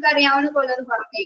നിങ്ങൾക്ക് അറിയാവുന്ന പോലെ ഒന്ന് പറഞ്ഞേ.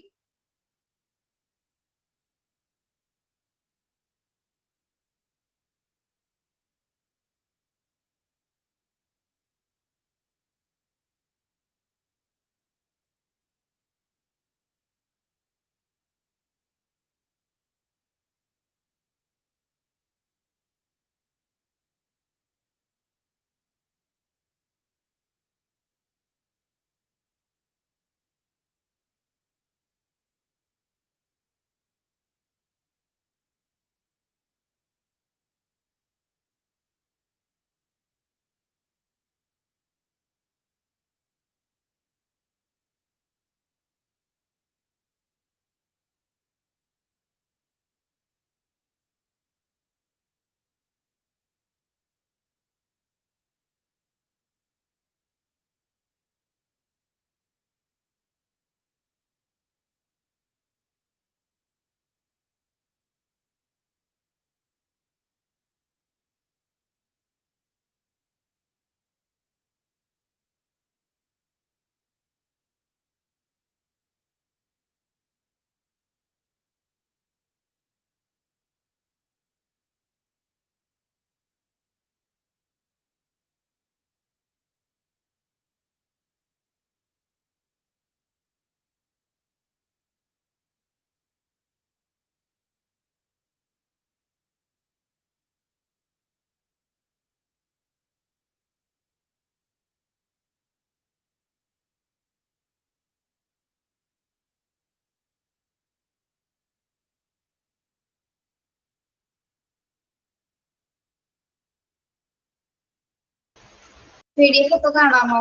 PDF ഒക്കെ കാണാമോ?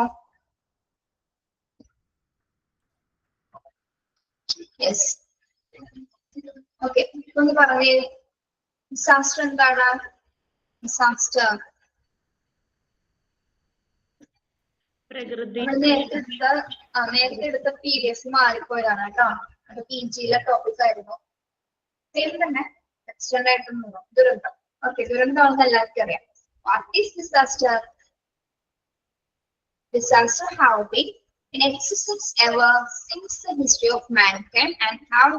യെസ്. ഓക്കെ, ഒന്ന് പറഞ്ഞേ, ഡിസാസ്റ്റർ എന്താണ്? ഡിസാസ്റ്റർ നേരത്തെ എടുത്ത PDF മാറിപ്പോയതാണ് കേട്ടോ. അത് PG-യിലെ ടോപ്പിക് ആയിരുന്നു. സെയിം തന്നെ, എക്സ്റ്റൻഡ് ആയിട്ടൊന്നും. ദുരന്തം. ഓക്കെ, ദുരന്തമാണെന്ന് എല്ലാവർക്കും അറിയാം. What is disaster? Disaster have been in existence ever since the history of mankind and have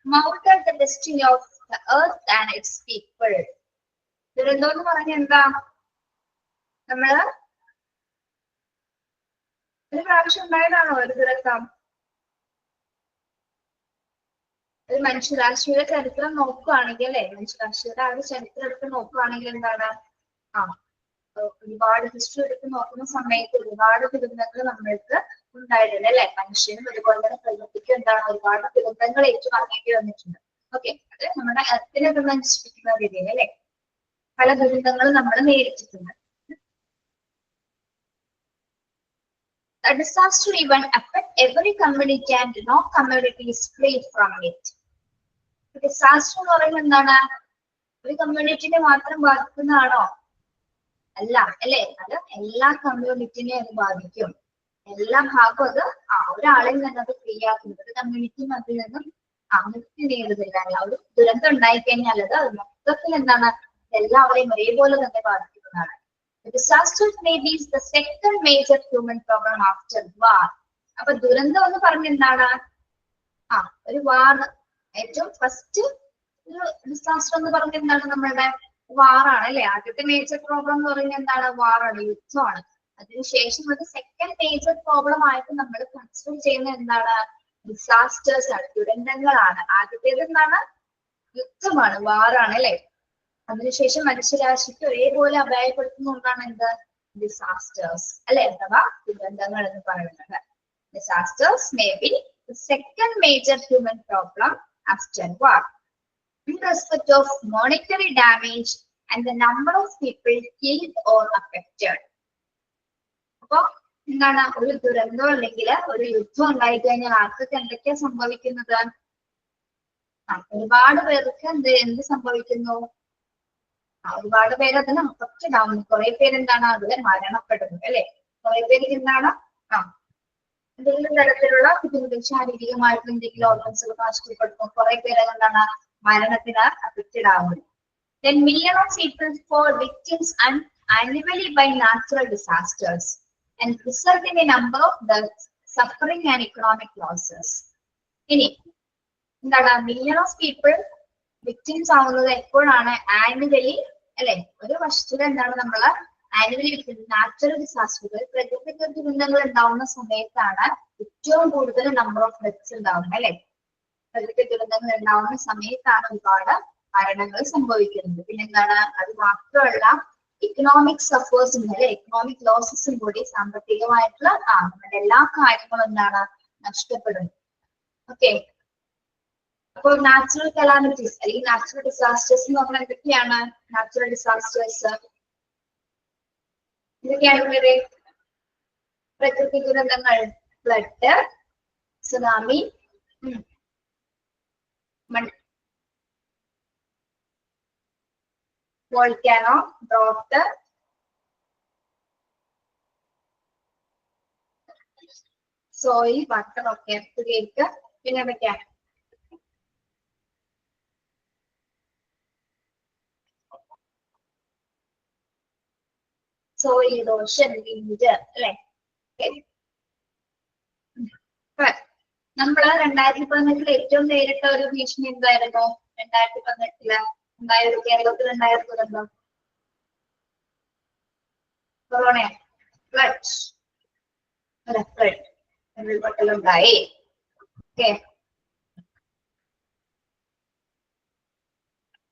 mounted the destiny of the earth and its people. ദുരന്തം എന്ന് പറഞ്ഞാൽ എന്താ? നമ്മള് ഒരു പ്രാവശ്യം ഉണ്ടായതാണോ ഒരു ദുരന്തം? ഒരു മനുഷ്യരാശിയുടെ ചരിത്രം നോക്കുകയാണെങ്കിൽ അല്ലെ, മനുഷ്യരാശിയുടെ ആ ഒരു ചരിത്രം എടുത്ത് നോക്കുകയാണെങ്കിൽ എന്താണ്? ഒരുപാട് ഹിസ്റ്ററി എടുത്ത് നോക്കുന്ന സമയത്ത് ഒരുപാട് ദുരന്തങ്ങൾ നമ്മൾക്ക് ഉണ്ടായിട്ടുണ്ട് അല്ലെ. മനുഷ്യനും അതുപോലെ തന്നെ പ്രകൃതിക്കും എന്താണ് ഒരുപാട് ദുരന്തങ്ങൾ ഏറ്റുവാങ്ങേണ്ടി വന്നിട്ടുണ്ട്. ഓക്കെ, അത് നമ്മുടെ എർത്തിനെ നശിപ്പിക്കുന്ന രീതിയിൽ അല്ലെ പല ദുരന്തങ്ങളും നമ്മൾ നേരിട്ടിട്ടുണ്ട്. A disaster event affect every community and no community is free from it. Disaster എന്ന് പറയുന്നത് എന്താണ്? ഒരു കമ്മ്യൂണിറ്റിനെ മാത്രം ബാധിക്കുന്നതാണോ? അല്ല അല്ലെ, അത് എല്ലാ കമ്മ്യൂണിറ്റിനെ അത് ബാധിക്കും. എല്ലാ ഭാഗവും അത് ഒരാളിൽ നിന്ന് അത് ഫ്രീ ആക്കുന്നത് കമ്മ്യൂണിറ്റി അതിൽ നിന്നും മുക്തി നേടുന്നില്ല. ഒരു ദുരന്തം ഉണ്ടായിക്കഴിഞ്ഞാൽ അത് മൊത്തത്തിൽ എന്താണ് എല്ലാവരെയും ഒരേപോലെ തന്നെ ബാധിക്കുന്നതാണ്. Disaster may be the second major human problem after war. അപ്പൊ ദുരന്തം എന്ന് പറഞ്ഞ എന്താണ്? ഒരു വാർ. ഏറ്റവും ഫസ്റ്റ് ഒരു ഡിസാസ്റ്റർ എന്ന് പറഞ്ഞ എന്താണ്? നമ്മളുടെ വാറാണ് അല്ലെ. ആദ്യത്തെ മേജർ പ്രോബ്ലം എന്ന് പറയുന്നത് എന്താണ്? വാറാണ്, യുദ്ധമാണ്. അതിനുശേഷം അത് സെക്കൻഡ് മേജർ പ്രോബ്ലം ആയിട്ട് നമ്മൾ കൺസിഡർ ചെയ്യുന്ന എന്താണ്? ഡിസാസ്റ്റേഴ്സ് ആണ്, ദുരന്തങ്ങളാണ്. ആദ്യത്തേത് എന്താണ്? യുദ്ധമാണ്, വാറാണ് അല്ലെ. അതിനുശേഷം മനുഷ്യരാശിക്ക് ഒരേപോലെ അപായപ്പെടുത്തുന്ന ഒന്നാണ് എന്ത്? ഡിസാസ്റ്റേഴ്സ് അല്ലെ, അഥവാ ദുരന്തങ്ങൾ എന്ന് പറയുന്നത്. Disasters may be the second major human problem after war in respect of monetary damage and the number of people killed or affected. അപ്പൊ എന്താണ്? ഒരു ദുരന്തം അല്ലെങ്കിൽ ഒരു യുദ്ധം ഉണ്ടായിക്കഴിഞ്ഞാൽ ആർക്കൊക്കെ എന്തൊക്കെയാ സംഭവിക്കുന്നത്? ഒരുപാട് പേർക്ക് എന്ത് സംഭവിക്കുന്നു? ഒരുപാട് പേര് അതിന് അഫക്റ്റഡ് ആവുന്നു. കുറെ പേരെന്താണ് അതിൽ മരണപ്പെടുന്നു അല്ലെ. കുറെ പേർക്ക് എന്താണ് എന്തെങ്കിലും തരത്തിലുള്ള ബുദ്ധിമുട്ട്, ശാരീരികമായിട്ടുള്ള എന്തെങ്കിലും ഓർഗൻസുകൾ നഷ്ടപ്പെടുന്നു. കുറെ പേര് എന്താണ് മരണത്തിന് അഫക്റ്റഡ് ആവുന്നു. Then millions of people fall victims annually by natural disasters and result in a number of deaths suffering and economic losses. ഇനി എന്താണ് മില്യൺ ഓഫ് പീപ്പിൾ വിക്ടിംസ് ആവുന്നത് എപ്പോഴാണ്? ആനുവലി അല്ലെ? ഒരു വർഷത്തിൽ എന്താണ് നമ്മള് ആനുവലി നാച്ചുറൽ ഡിസാസ്റ്ററുകൾ, പ്രകൃതി ദുരന്തങ്ങൾ ഉണ്ടാവുന്ന സമയത്താണ് ഏറ്റവും കൂടുതൽ നമ്പർ ഓഫ് ഡെത്ത്സ് ഉണ്ടാവുന്നത് അല്ലെ? പ്രകൃതി ദുരന്തങ്ങൾ ഉണ്ടാവുന്ന സമയത്താണ് ഒരുപാട് മരണങ്ങൾ സംഭവിക്കുന്നത്. പിന്നെന്താണ്, അത് മാത്രമല്ല ഇക്കണോമിക് സഫേഴ്സ് ഉണ്ട്, എക്കണോമിക് ലോസസും കൂടി, സാമ്പത്തികമായിട്ടുള്ള നമ്മുടെ എല്ലാ കാര്യങ്ങളും എന്താണ് നഷ്ടപ്പെടുന്നു. ഓക്കെ, അപ്പോൾ നാച്ചുറൽ കലാമിറ്റീസ് അല്ലെങ്കിൽ നാച്ചുറൽ ഡിസാസ്റ്റേഴ്സ് എന്ന് പറഞ്ഞാൽ എന്തൊക്കെയാണ്? നാച്ചുറൽ ഡിസാസ്റ്റേഴ്സ് എന്തൊക്കെയാണ്? പ്രകൃതി ദുരന്തങ്ങൾ, flood, tsunami, volcano, drought, soil, water, ഒക്കെ കേക്ക്. പിന്നെ എന്തൊക്കെയാ? സോയിൽ ഇറോഷൻ, വിൻഡ് അല്ലെ? നമ്മള് 2018 ഏറ്റവും നേരിട്ട ഒരു ഭീഷണി എന്തായിരുന്നു? 2018 ഉണ്ടായ ഒരു കേരളത്തിൽ ഉണ്ടായ ദുരന്തം കൊറോണ, ഫ്ലഡ് അല്ല, ഫ്ലഡ് ഉരുൾപൊട്ടലുണ്ടായി. Okay,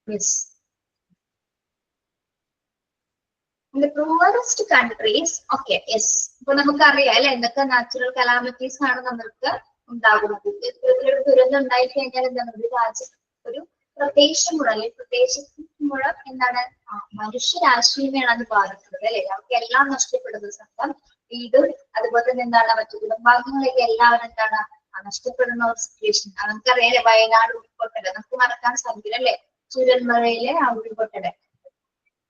yes. In the poorest countries, okay, yes. ഇപ്പൊ നമുക്കറിയാം അല്ലെ എന്തൊക്കെ നാച്ചുറൽ കലാമിറ്റീസ് ആണ് നമ്മൾക്ക് ഉണ്ടാകുന്നത്. ഇത്തരത്തിലൊരു ദുരന്തം ഉണ്ടായി കഴിഞ്ഞാൽ എന്താണ്? ഒരു രാജ്യം, ഒരു പ്രദേശം മുഴുവൻ അല്ലെങ്കിൽ പ്രദേശത്തിന് മുഴുവൻ എന്താണ് മനുഷ്യരാശിയെയാണ് അത് ബാധിക്കുന്നത് അല്ലെ? അവർക്ക് എല്ലാം നഷ്ടപ്പെടുന്നത്, സ്വന്തം വീടും അതുപോലെ തന്നെ എന്താണ് മറ്റു കുടുംബാംഗങ്ങളൊക്കെ എല്ലാവരും എന്താണ് നഷ്ടപ്പെടുന്ന ഒരു സിറ്റുവേഷൻ. നമുക്കറിയാലേ വയനാട് ഉരുൾപൊട്ടല് നമുക്ക് മറക്കാൻ സാധിക്കില്ല അല്ലെ? ചുരൽമലയിലെ ആ ഉരുൾപൊട്ടല്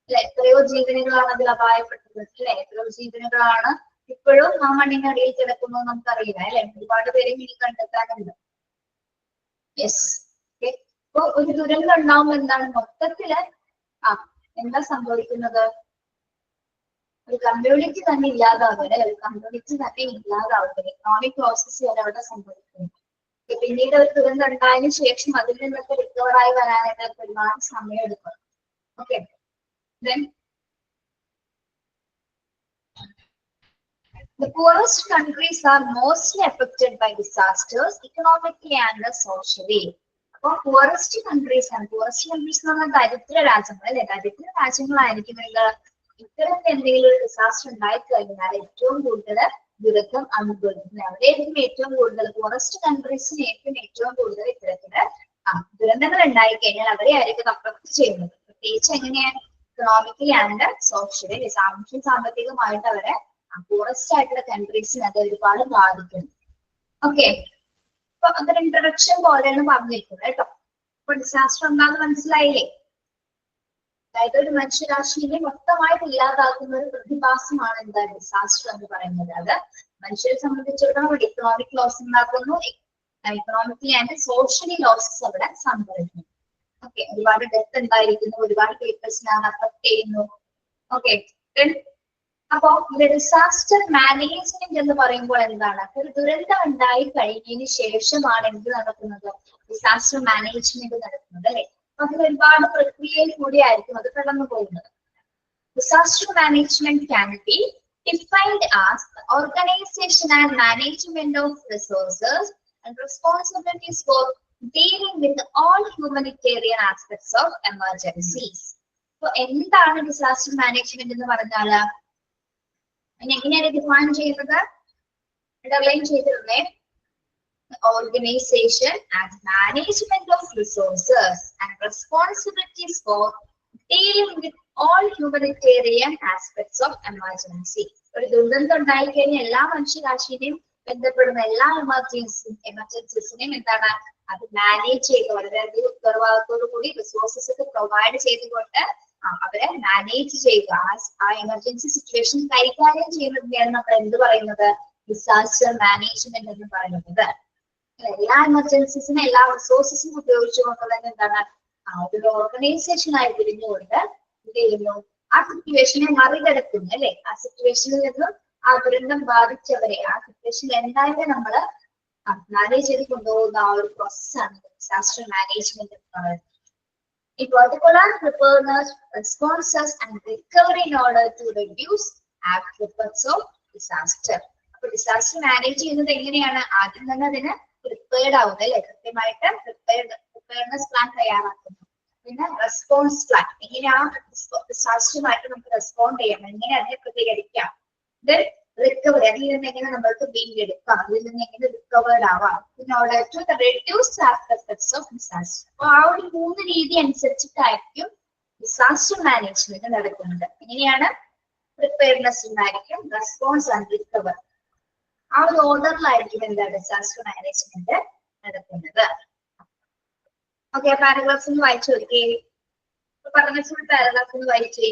അല്ലെ? എത്രയോ ജീവനുകളാണ് അതിൽ അപായപ്പെട്ടത് അല്ലെ? എത്രയോ ജീവനുകളാണ് ഇപ്പോഴും ആ മണ്ണിനടിയിൽ കിടക്കുന്നത് നമുക്കറിയില്ല അല്ലെ? ഒരുപാട് പേരെ ഇനി കണ്ടെത്താനുണ്ട്. യെസ്. ഇപ്പൊ ഒരു ദുരന്തം ഉണ്ടാവുമ്പോൾ എന്താണ് മൊത്തത്തില് എന്താ സംഭവിക്കുന്നത്? ഒരു കമ്മ്യൂണിറ്റി തന്നെ ഇല്ലാതാവുക അല്ലെ? ഒരു കമ്മ്യൂണിറ്റി തന്നെ ഇല്ലാതാവുക, എക്കണോമിക് ലോസസ് വരെ അവിടെ സംഭവിക്കുന്നു. പിന്നീട് ഒരു ദുരന്തം ഉണ്ടായതിനു ശേഷം അതിൽ നിന്നൊക്കെ റിക്കവറായി വരാനായിട്ട് ഒരുപാട് സമയം എടുക്കും. Okay, then the poorest countries are mostly affected by disasters economically and socially. അപ്പോൾ poorest countries ആണ്. poorest countries എന്ന് പറഞ്ഞാൽ ദരിദ്ര രാജ്യങ്ങൾ അല്ലെ? ദരിദ്ര രാജ്യങ്ങളായിരിക്കും ഇത്തരം എന്തെങ്കിലും ഒരു ഡിസാസ്റ്റർ ഉണ്ടായി കഴിഞ്ഞാൽ ഏറ്റവും കൂടുതൽ ദുരന്തം അനുഭവിക്കുന്നത്. അവിടെയായിരിക്കും ഏറ്റവും കൂടുതൽ, പോറസ്റ്റ് കൺട്രീസിന് ഏറ്റവും കൂടുതൽ ഇത്തരത്തില് ദുരന്തങ്ങൾ ഉണ്ടായി കഴിഞ്ഞാൽ അവരെയായിരിക്കും അഫക്ട് ചെയ്യുന്നത്. പ്രത്യേകിച്ച് എങ്ങനെയാണ്? ഇക്കണോമിക്കലി ആൻഡ് സോഷ്യലി, സാമ്പത്തികമായിട്ട് അവരെ പോറസ്റ്റ് ആയിട്ടുള്ള കൺട്രീസിന് അത് ഒരുപാട് ബാധിക്കുന്നു. ഓക്കെ, അപ്പൊ അതൊരു ഇൻട്രഡക്ഷൻ പോലെയാണ് പറഞ്ഞിരിക്കുന്നത് കേട്ടോ. ഇപ്പൊ ഡിസാസ്റ്റർ എന്താന്ന് മനസ്സിലായില്ലേ? അതായത് ഒരു മനുഷ്യരാശിയെ മൊത്തമായിട്ട് ഇല്ലാതാക്കുന്ന ഒരു പ്രതിഭാസമാണ് എന്താ ഡിസാസ്റ്റർ എന്ന് പറയുന്നത്. അത് മനുഷ്യരെ സംബന്ധിച്ചിടത്തോളം ഒരു ഇക്കണോമിക് ലോസ് ഉണ്ടാക്കുന്നു, ഇക്കണോമിക്കലി ആൻഡ് സോഷ്യലി ലോസസ് അവിടെ സംഭവിക്കുന്നു. ഓക്കെ, ഒരുപാട് ഡെത്ത് ഉണ്ടായിരിക്കുന്നു, ഒരുപാട് പീപ്പിൾസിനാണ് അഫക്ട് ചെയ്യുന്നു. ഓക്കെ, അപ്പോ ഡിസാസ്റ്റർ മാനേജ്മെന്റ് എന്ന് പറയുമ്പോൾ എന്താണ്? ഒരു ദുരന്തം ഉണ്ടായി കഴിഞ്ഞതിന് ശേഷമാണ് എന്ത് നടക്കുന്നത്? ഡിസാസ്റ്റർ മാനേജ്മെന്റ് നടക്കുന്നത് അല്ലെ? അതിൽ ഒരുപാട് പ്രക്രിയയിൽ കൂടിയായിരിക്കും അത് കടന്നു പോകുന്നത്. Disaster management can be defined as the organisation and management of resources and responsibilities for dealing with all humanitarian aspects of emergencies. So എന്താണ് ഡിസാസ്റ്റർ മാനേജ്മെന്റ് എന്ന് പറഞ്ഞാൽ? എങ്ങനെയാണ് ഡിഫൈൻ ചെയ്യുന്നത്? അണ്ടർലൈൻ ചെയ്തിരുന്നേ. Organization and management of resources and responsibilities for dealing with all humanitarian aspects of emergency. ഒരു ദുരന്തം ഉണ്ടായി കഴിഞ്ഞാൽ എല്ലാ മനുഷ്യരാശിയെയും ബന്ധപ്പെടുന്ന എല്ലാ എമർജൻസീസിനെയും എന്താണ് അത് മാനേജ് ചെയ്ത് വളരെയധികം ഉത്തരവാദിത്തോടു കൂടി റിസോഴ്സസ് ഒക്കെ പ്രൊവൈഡ് ചെയ്തുകൊണ്ട് അവരെ മാനേജ് ചെയ്യുക. ആ എമർജൻസി സിറ്റുവേഷൻ കൈകാര്യം ചെയ്യുന്നതിനെയാണ് നമ്മൾ എന്ത് പറയുന്നത്? ഡിസാസ്റ്റർ മാനേജ്മെന്റ് എന്ന് പറയുന്നത്. എല്ലാ എമർജൻസീസിനും എല്ലാ റിസോഴ്സസും ഉപയോഗിച്ചുകൊണ്ട് തന്നെ എന്താണ് ഒരു ഓർഗനൈസേഷൻ ആയി തിരിഞ്ഞുകൊണ്ട് എന്ത് ചെയ്യുന്നു? ആ സിറ്റുവേഷനെ മറികടക്കുന്നു അല്ലെ? ആ സിറ്റുവേഷനിൽ നിന്ന് ആ ദുരന്തം ബാധിച്ചവരെ ആ സിറ്റുവേഷനിൽ എന്തായാലും നമ്മൾ മാനേജ് ചെയ്ത് കൊണ്ടുപോകുന്ന ആ ഒരു പ്രോസസ്സാണ് ഡിസാസ്റ്റർ മാനേജ്മെന്റ് എന്ന് പറയുന്നത്. In particular, preparedness, responses, and recovery in order to reduce after effects of disaster. അപ്പൊ ഡിസാസ്റ്റർ മാനേജ് ചെയ്യുന്നത് എങ്ങനെയാണ്? ആദ്യം തന്നെ അതിന് പ്രിപ്പയർഡ് ആവുന്നത് അല്ലെ, കൃത്യമായിട്ട് പ്രിപ്പയർനെസ് പ്ലാൻ തയ്യാറാക്കുന്നു. പിന്നെ റെസ്പോൺസ് പ്ലാൻ, എങ്ങനെ ആ ഡിസാസ്റ്ററുമായിട്ട് നമുക്ക് റെസ്പോണ്ട് ചെയ്യാം, എങ്ങനെ അതിനെ പ്രതികരിക്കാം. ദെൻ റിക്കവറി, അതിൽ നിന്ന് എങ്ങനെ നമ്മൾക്ക് വീണ്ടെടുക്കാം, അതിൽ നിന്ന് എങ്ങനെ റിക്കവേർഡ് ആവാം. In order to reduce after effects of disaster. അപ്പൊ ആ ഒരു 3 രീതി അനുസരിച്ചിട്ടായിരിക്കും ഡിസാസ്റ്റർ മാനേജ്മെന്റ് നടക്കുന്നത്. എങ്ങനെയാണ്? പ്രിപ്പയർനെസ് ഉണ്ടായിരിക്കും, റെസ്പോൺസ് ആൻഡ് റിക്കവർ. ആ ഒരു ഓർഡറിലായിരിക്കും എന്താ ഡിസാസ്റ്റർ മാനേജ്മെന്റ് നടക്കുന്നത്. ഓക്കെ, പാരഗ്രാഫ്സ് ഒന്ന് വായിച്ചു നോക്കിയേ. പറഞ്ഞ ഫുൾ പാരഗ്രാഫ് ഒന്ന് വായിച്ചേ.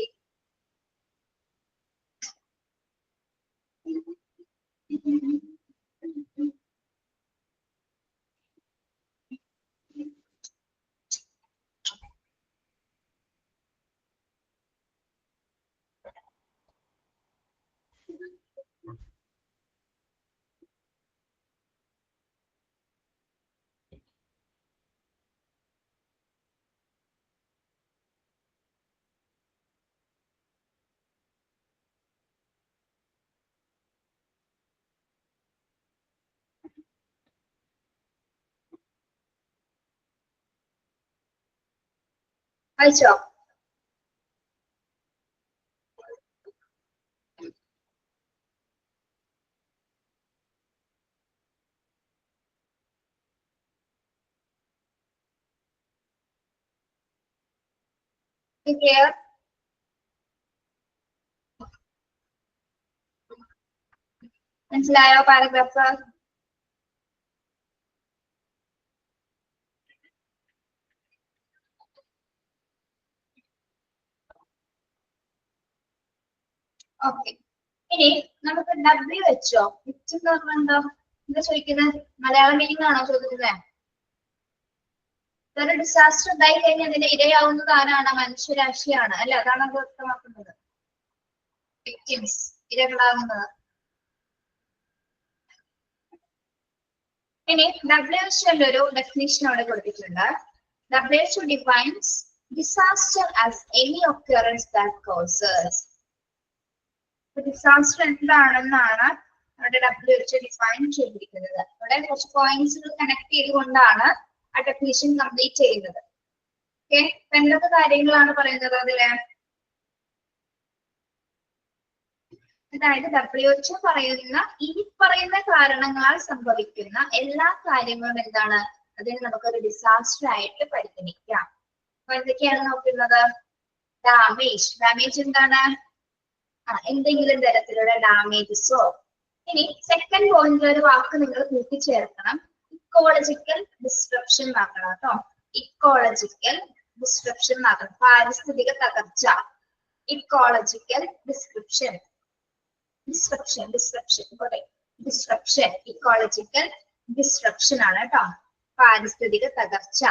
വായിച്ചോ? ക്ലിയർ? മനസ്സിലായോ പാരഗ്രാഫ്? ഓക്കെ, ഇനി നമുക്ക് WHO വിച്ച് എന്ന് പറഞ്ഞാൽ എന്താ ചോദിക്കുന്നത്? മലയാളം മീനിങ് ആണോ ചോദിക്കുന്നത്? ഒരു ഡിസാസ്റ്റർ ഉണ്ടായി കഴിഞ്ഞാൽ അതിന്റെ ഇരയാവുന്നത് ആരാണ്? മനുഷ്യരാശിയാണ് അല്ലെ, അതാണ് അത് വ്യക്തമാക്കുന്നത്. വിക്ടിംസ്, ഇരകളാകുന്നത്. ഇനി WHO ഒരു ഡെഫിനിഷൻ അവിടെ കൊടുത്തിട്ടുണ്ട്. WHO defines disaster as any occurrence that causes. Disaster എന്താണെന്നാണ് അവിടെ WHO ഡിഫൈൻ ചെയ്തിരിക്കുന്നത്. അവിടെ കുറച്ച് പോയിന്റ്സുകൾ കണക്ട് ചെയ്തുകൊണ്ടാണ് ആ ഡെഫിനിഷൻ കംപ്ലീറ്റ് ചെയ്യുന്നത്. ഓക്കെ, എന്തൊക്കെ കാര്യങ്ങളാണ് പറയുന്നത് അതില്? അതായത് WHO പറയുന്ന ഈ പറയുന്ന കാരണങ്ങളാൽ സംഭവിക്കുന്ന എല്ലാ കാര്യങ്ങളും എന്താണ്, അതിന് നമുക്കൊരു ഡിസാസ്റ്റർ ആയിട്ട് പരിഗണിക്കാം. അപ്പൊ എന്തൊക്കെയാണ് നോക്കുന്നത്? ഡാമേജ് എന്താണ്? എന്തെങ്കിലും തരത്തിലുള്ള ഡാമേജസോ. ഇനി സെക്കൻഡ് പോയിന്റ് ഒരു വാക്ക് നിങ്ങൾ കൂട്ടിച്ചേർക്കണം, ഇക്കോളജിക്കൽ ഡിസ്ട്രപ്ഷൻ ആക്കണം കേട്ടോ. ഇക്കോളജിക്കൽ ഡിസ്ട്രപ്ഷൻ ആക്കണം, പാരിസ്ഥിതിക തകർച്ച. ഇക്കോളജിക്കൽ ഡിസ്ട്രപ്ഷൻ, ഇക്കോളജിക്കൽ ഡിസ്ട്രപ്ഷൻ ആണ് കേട്ടോ, പാരിസ്ഥിതിക തകർച്ച.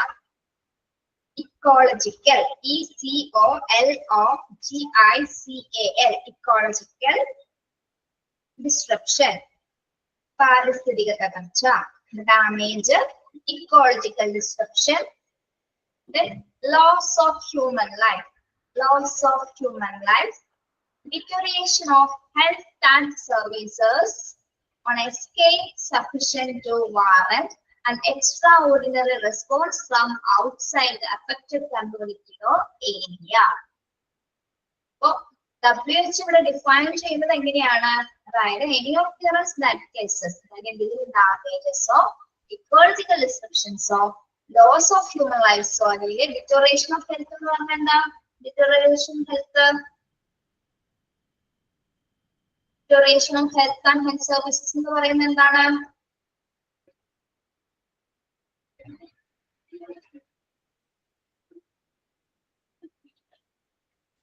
ഇക്കോളജിക്കൽ, ECOLOGICAL, ഇക്കോളജിക്കൽ ഡിസ്ട്രപ്ഷൻ, പാരിസ്ഥിതിക തകർച്ച. Damage, ecological disruption. Then loss of human life, deterioration of health and services on a scale sufficient to warrant an extraordinary response from outside the affected community or area. So, WHO ഇവിടെ define ചെയ്യുന്നത് എങ്ങനെയാണ്? അതായത് any occurrence that cases damages or ecological disruptions or loss of human lives or deterioration of health എന്ന് പറഞ്ഞാൽ എന്താ? deterioration of health and health services എന്ന് പറയുന്നത് എന്താണ്?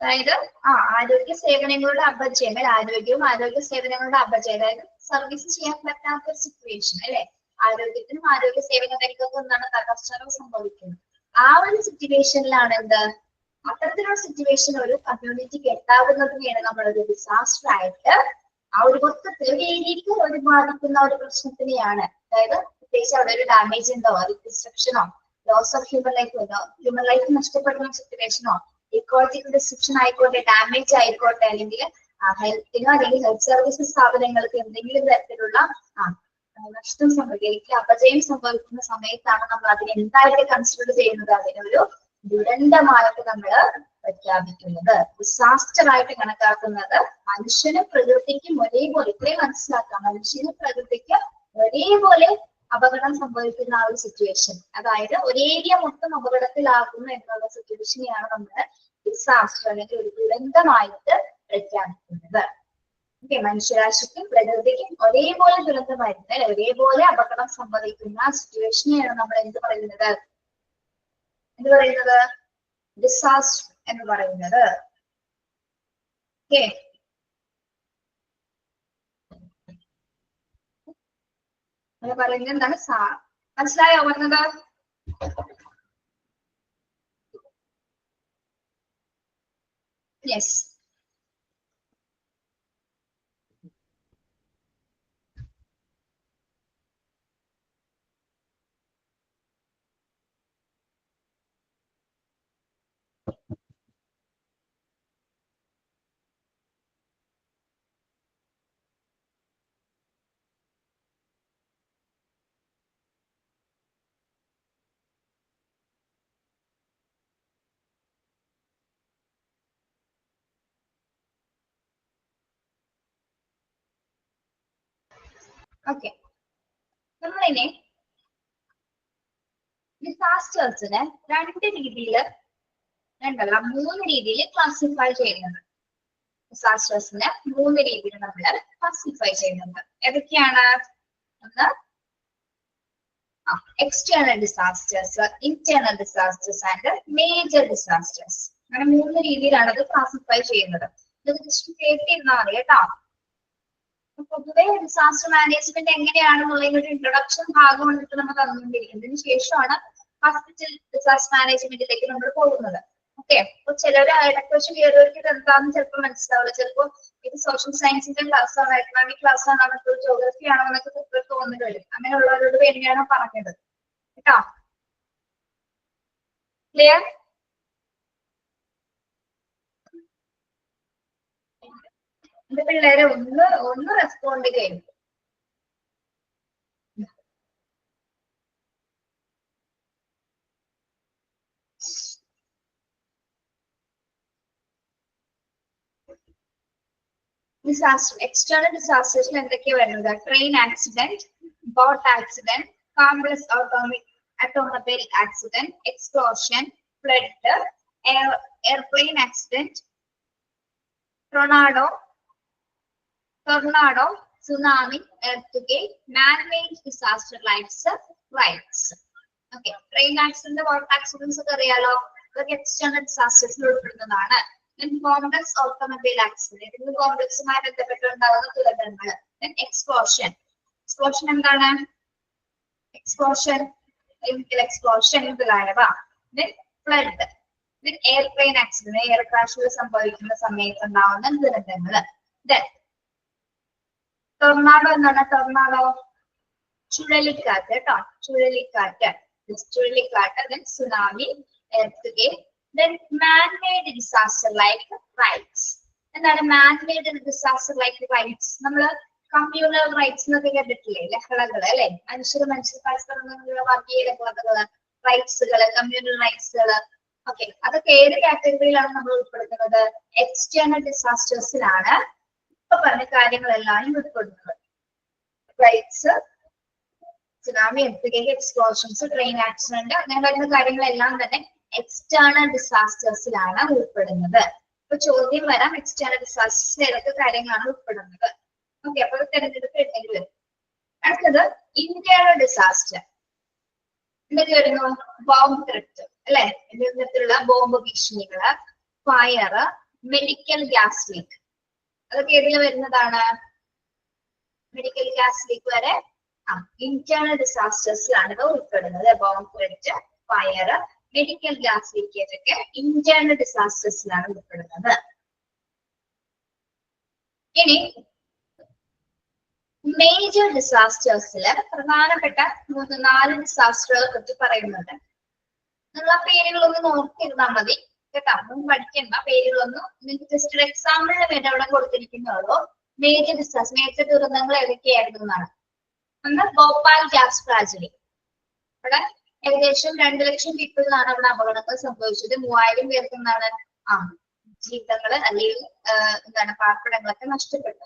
അതായത് ആരോഗ്യ സേവനങ്ങളുടെ അപചയം, ആരോഗ്യ സേവനങ്ങളുടെ അപചയം, അതായത് സർവീസ് ചെയ്യാൻ പറ്റാത്ത ഒരു സിറ്റുവേഷൻ അല്ലെ, ആരോഗ്യത്തിനും ആരോഗ്യ സേവനങ്ങൾക്കൊക്കെ എന്താണ് തകർച്ചകൾ സംഭവിക്കുന്നത്. ആ ഒരു സിറ്റുവേഷനിലാണ് എന്ത്, അത്തരത്തിലുള്ള സിറ്റുവേഷൻ ഒരു കമ്മ്യൂണിറ്റിക്ക് എത്താവുന്നതിനെയാണ് നമ്മളൊരു ഡിസാസ്റ്റർ ആയിട്ട് ആ ഒരു മൊത്തത്തിൽ ഒരു ഏരിയക്ക് ഒരു ബാധിക്കുന്ന ഒരു പ്രശ്നത്തിനെയാണ്. അതായത് പ്രത്യേകിച്ച് അവിടെ ഒരു ഡാമേജ് ഉണ്ടോ, ഡിസ്ട്രക്ഷനോ, ലോസ് ഓഫ് ഹ്യൂമൻ ലൈഫ് നഷ്ടപ്പെടുന്ന സിറ്റുവേഷനോ, ഇക്കോളജിക്കൽ ഡിസ്ട്രക്ഷൻ ആയിക്കോട്ടെ, ഡാമേജ് ആയിക്കോട്ടെ, അല്ലെങ്കിൽ ഹെൽത്തിനോ അല്ലെങ്കിൽ ഹെൽത്ത് സർവീസസ് സ്ഥാപനങ്ങൾക്ക് എന്തെങ്കിലും തരത്തിലുള്ള നഷ്ടം സംഭവിക്കുക, അപജയം സംഭവിക്കുന്ന സമയത്താണ് നമ്മൾ അതിനെ എന്തായിട്ട് കൺസിഡർ ചെയ്യുന്നത്, അതിനൊരു ദുരന്തമായിട്ട് നമ്മൾ പ്രഖ്യാപിക്കുന്നത്, ഡിസാസ്റ്റർ ആയിട്ട് കണക്കാക്കുന്നത്. മനുഷ്യനും പ്രകൃതിക്കും ഒരേപോലെ, ഇത്രയും മനസ്സിലാക്കാം, മനുഷ്യനും പ്രകൃതിക്ക് ഒരേപോലെ അപകടം സംഭവിക്കുന്ന ആ ഒരു സിറ്റുവേഷൻ, അതായത് ഒരു ഏരിയ മൊത്തം അപകടത്തിലാകുന്നു എന്നുള്ള സിറ്റുവേഷനെയാണ് നമ്മൾ ഡിസാസ്റ്റർ അല്ലെങ്കിൽ ഒരു ദുരന്തമായിട്ട് പ്രഖ്യാപിക്കുന്നത്. ഓക്കെ, മനുഷ്യരാശിക്കും പ്രകൃതിക്കും ഒരേപോലെ ദുരന്തമായിരുന്നാൽ ഒരേപോലെ അപകടം സംഭവിക്കുന്ന സിറ്റുവേഷനെയാണ് നമ്മൾ എന്ത് പറയുന്നത്, ഡിസാസ്റ്റർ എന്ന് പറയുന്നത്. ഓക്കെ, പറയുന്നത് എന്താണ്, മനസ്സിലായോ പറഞ്ഞത്? യെസ്. ഓക്കെ, നമ്മളിനി ഡിസാസ്റ്റേഴ്സിനെ മൂന്ന് രീതിയിൽ ക്ലാസിഫൈ ചെയ്യുന്നുണ്ട്. ഡിസാസ്റ്റേഴ്സിനെ മൂന്ന് രീതിയിൽ നമ്മൾ ക്ലാസിഫൈ ചെയ്യുന്നുണ്ട്. ഏതൊക്കെയാണ്? ഒന്ന് external disasters, internal disasters and major disasters. അങ്ങനെ മൂന്ന് രീതിയിലാണ് അത് ക്ലാസിഫൈ ചെയ്യുന്നത്. ഇത് ജസ്റ്റ് കേട്ടിരുന്നാൽ മതി കേട്ടോ. പൊതുവെ ഡിസാസ്റ്റർ മാനേജ്മെന്റ് എങ്ങനെയാണെന്നുള്ള ഒരു ഇൻട്രൊഡക്ഷൻ ഭാഗം വന്നിട്ട് നമ്മൾ തന്നുകൊണ്ടിരിക്കുന്നതിന് ശേഷമാണ് ഹോസ്പിറ്റൽ ഡിസാസ്റ്റർ മാനേജ്മെന്റിലേക്ക് നമ്മൾ പോകുന്നത്. ഓക്കെ, അപ്പൊ ചിലർ ഇടയ്ക്ക് വെച്ച് കയറിയവർക്ക് ഇത് എന്താണെന്ന് ചിലപ്പോൾ മനസ്സിലാവില്ല. ചിലപ്പോൾ ഇത് സോഷ്യൽ സയൻസിന്റെ ക്ലാസ് ആണോ, എക്കണോമിക് ക്ലാസ് ആണോ, നമുക്ക് ജോഗ്രഫി ആണോ എന്നൊക്കെ കുട്ടികൾ തോന്നുന്നു വരും. അങ്ങനെയുള്ളവരോട് വേണ്ടിയാണ് പറഞ്ഞത് കേട്ടോ. ക്ലിയർ? എന്റെ പിള്ളേരെ ഒന്ന് റെസ്പോണ്ട് ചെയ്യും. ഡിസാസ്റ്റർ, എക്സ്റ്റേണൽ ഡിസാസ്റ്റേഴ്സിൽ എന്തൊക്കെയാ വരുന്നത്? Train accident, boat accident, complex automobile accident, explosion, flood, airplane accident, tornado, tsunami, earthquake, man-made disaster like riots. Okay, train accident, boat accidents ഒക്കെ അറിയാലോ, ഇതൊക്കെ എക്സ്റ്റേണൽ ഡിസാസ്റ്റേഴ്സിൽ ഉൾപ്പെടുന്നതാണ്. കോംപ്ലക്സ് ഓട്ടോമൊബൈൽ ആക്സിഡന്റ്, ഇതിന് കോംപ്ലക്സുമായി ബന്ധപ്പെട്ടുണ്ടാകുന്ന ദുരന്തങ്ങൾ. എക്സ്പ്ലോഷൻ, എക്സ്പ്ലോഷൻ എന്താണ്? Explosion, explosion മുതലായവ. Flood, airplane accident, air ക്രാഷുകൾ സംഭവിക്കുന്ന സമയത്ത് ഉണ്ടാവുന്ന ദുരന്തങ്ങൾ. ടൊർണാഡോ എന്താണ്? ടൊർണാഡോ ചുഴലിക്കാറ്റ് കേട്ടോ, ചുഴലിക്കാറ്റ്, tsunami, earthquake. Then man-made disaster like riots. എന്താണ് man-made disaster like riots? നമ്മള് കമ്മ്യൂണൽ റൈറ്റ്സ് എന്നൊക്കെ കേട്ടിട്ടില്ലേ, ലഹളകൾ അല്ലെ, മനുഷ്യർ പരസ്പരം വർഗീയ ലഹളകള്, റൈറ്റ്സുകള്, കമ്മ്യൂണൽ റൈറ്റ്സുകള്. ഓക്കെ, അതൊക്കെ ഏത് കാറ്റഗറിയിലാണ് നമ്മൾ ഉൾപ്പെടുത്തുന്നത്? എക്സ്റ്റേണൽ ഡിസാസ്റ്റേഴ്സിലാണ് ഇപ്പൊ പറഞ്ഞ കാര്യങ്ങളെല്ലാം ഉൾപ്പെടുന്നത്. Rights, tsunami, earthquake, explosions, train accident, അങ്ങനെ വരുന്ന കാര്യങ്ങളെല്ലാം തന്നെ എക്സ്റ്റേണൽ ഡിസാസ്റ്റേഴ്സിലാണ് ഉൾപ്പെടുന്നത്. ഇപ്പൊ ചോദ്യം വരാം, എക്സ്റ്റേണൽ ഡിസാസ്റ്റേഴ്സിൽ ഏതൊക്കെ കാര്യങ്ങളാണ് ഉൾപ്പെടുന്നത്? ഓക്കെ, അപ്പൊ തെരഞ്ഞെടുപ്പ് എഴുതേണ്ടി വരും. അടുത്തത് ഇന്റേണൽ ഡിസാസ്റ്റർ. എന്തൊക്കെ വരുന്നു? ബോംബ് ത്രെറ്റ് അല്ലെ, ഇത്തരത്തിലുള്ള ബോംബ് ഭീഷണികള്, ഫയർ, മെഡിക്കൽ ഗ്യാസ് ലീക്ക്. അതൊക്കെ ഏതിൽ വരുന്നതാണ്? മെഡിക്കൽ ഗ്യാസ് ലീക്ക് വരെ ഇന്റേണൽ ഡിസാസ്റ്റേഴ്സിലാണ് ഇത് ഉൾപ്പെടുന്നത്. Bomb threat, fire, medical gas leakage ഒക്കെ ഇന്റേണൽ ഡിസാസ്റ്റേഴ്സിലാണ് ഉൾപ്പെടുന്നത്. ഇനി മേജർ ഡിസാസ്റ്റേഴ്സില് പ്രധാനപ്പെട്ട 4 ഡിസാസ്റ്ററുകളെ കുറിച്ച് പറയുന്നുണ്ട്. നിങ്ങൾ ആ പേരുകളൊന്ന് നോക്കിയിരുന്നാൽ മതി കേട്ടോ. ഒന്നും പഠിക്കണ്ട, പേരുകളൊന്നും നിങ്ങൾക്ക് ജസ്റ്റ് ഒരു എക്സാമ്പിളിന് വേണ്ടി അവിടെ കൊടുത്തിരിക്കുന്നുള്ളൂ. മേജർ ഡിസാസ്റ്റർ, മേജർ ദുരന്തങ്ങൾ ഏതൊക്കെയായിരുന്നു എന്നാണ്. ഒന്ന് ഭോപ്പാൽ ഗ്യാസ് ട്രാജഡി. അവിടെ ഏകദേശം 2 ലക്ഷം പീപ്പിളിനാണ് അവിടെ അപകടങ്ങൾ സംഭവിച്ചത്. 3000 പേർക്ക് എന്താണ് ജീവിതങ്ങള് അല്ലെങ്കിൽ എന്താണ് പാർപ്പിടങ്ങളൊക്കെ നഷ്ടപ്പെട്ടു.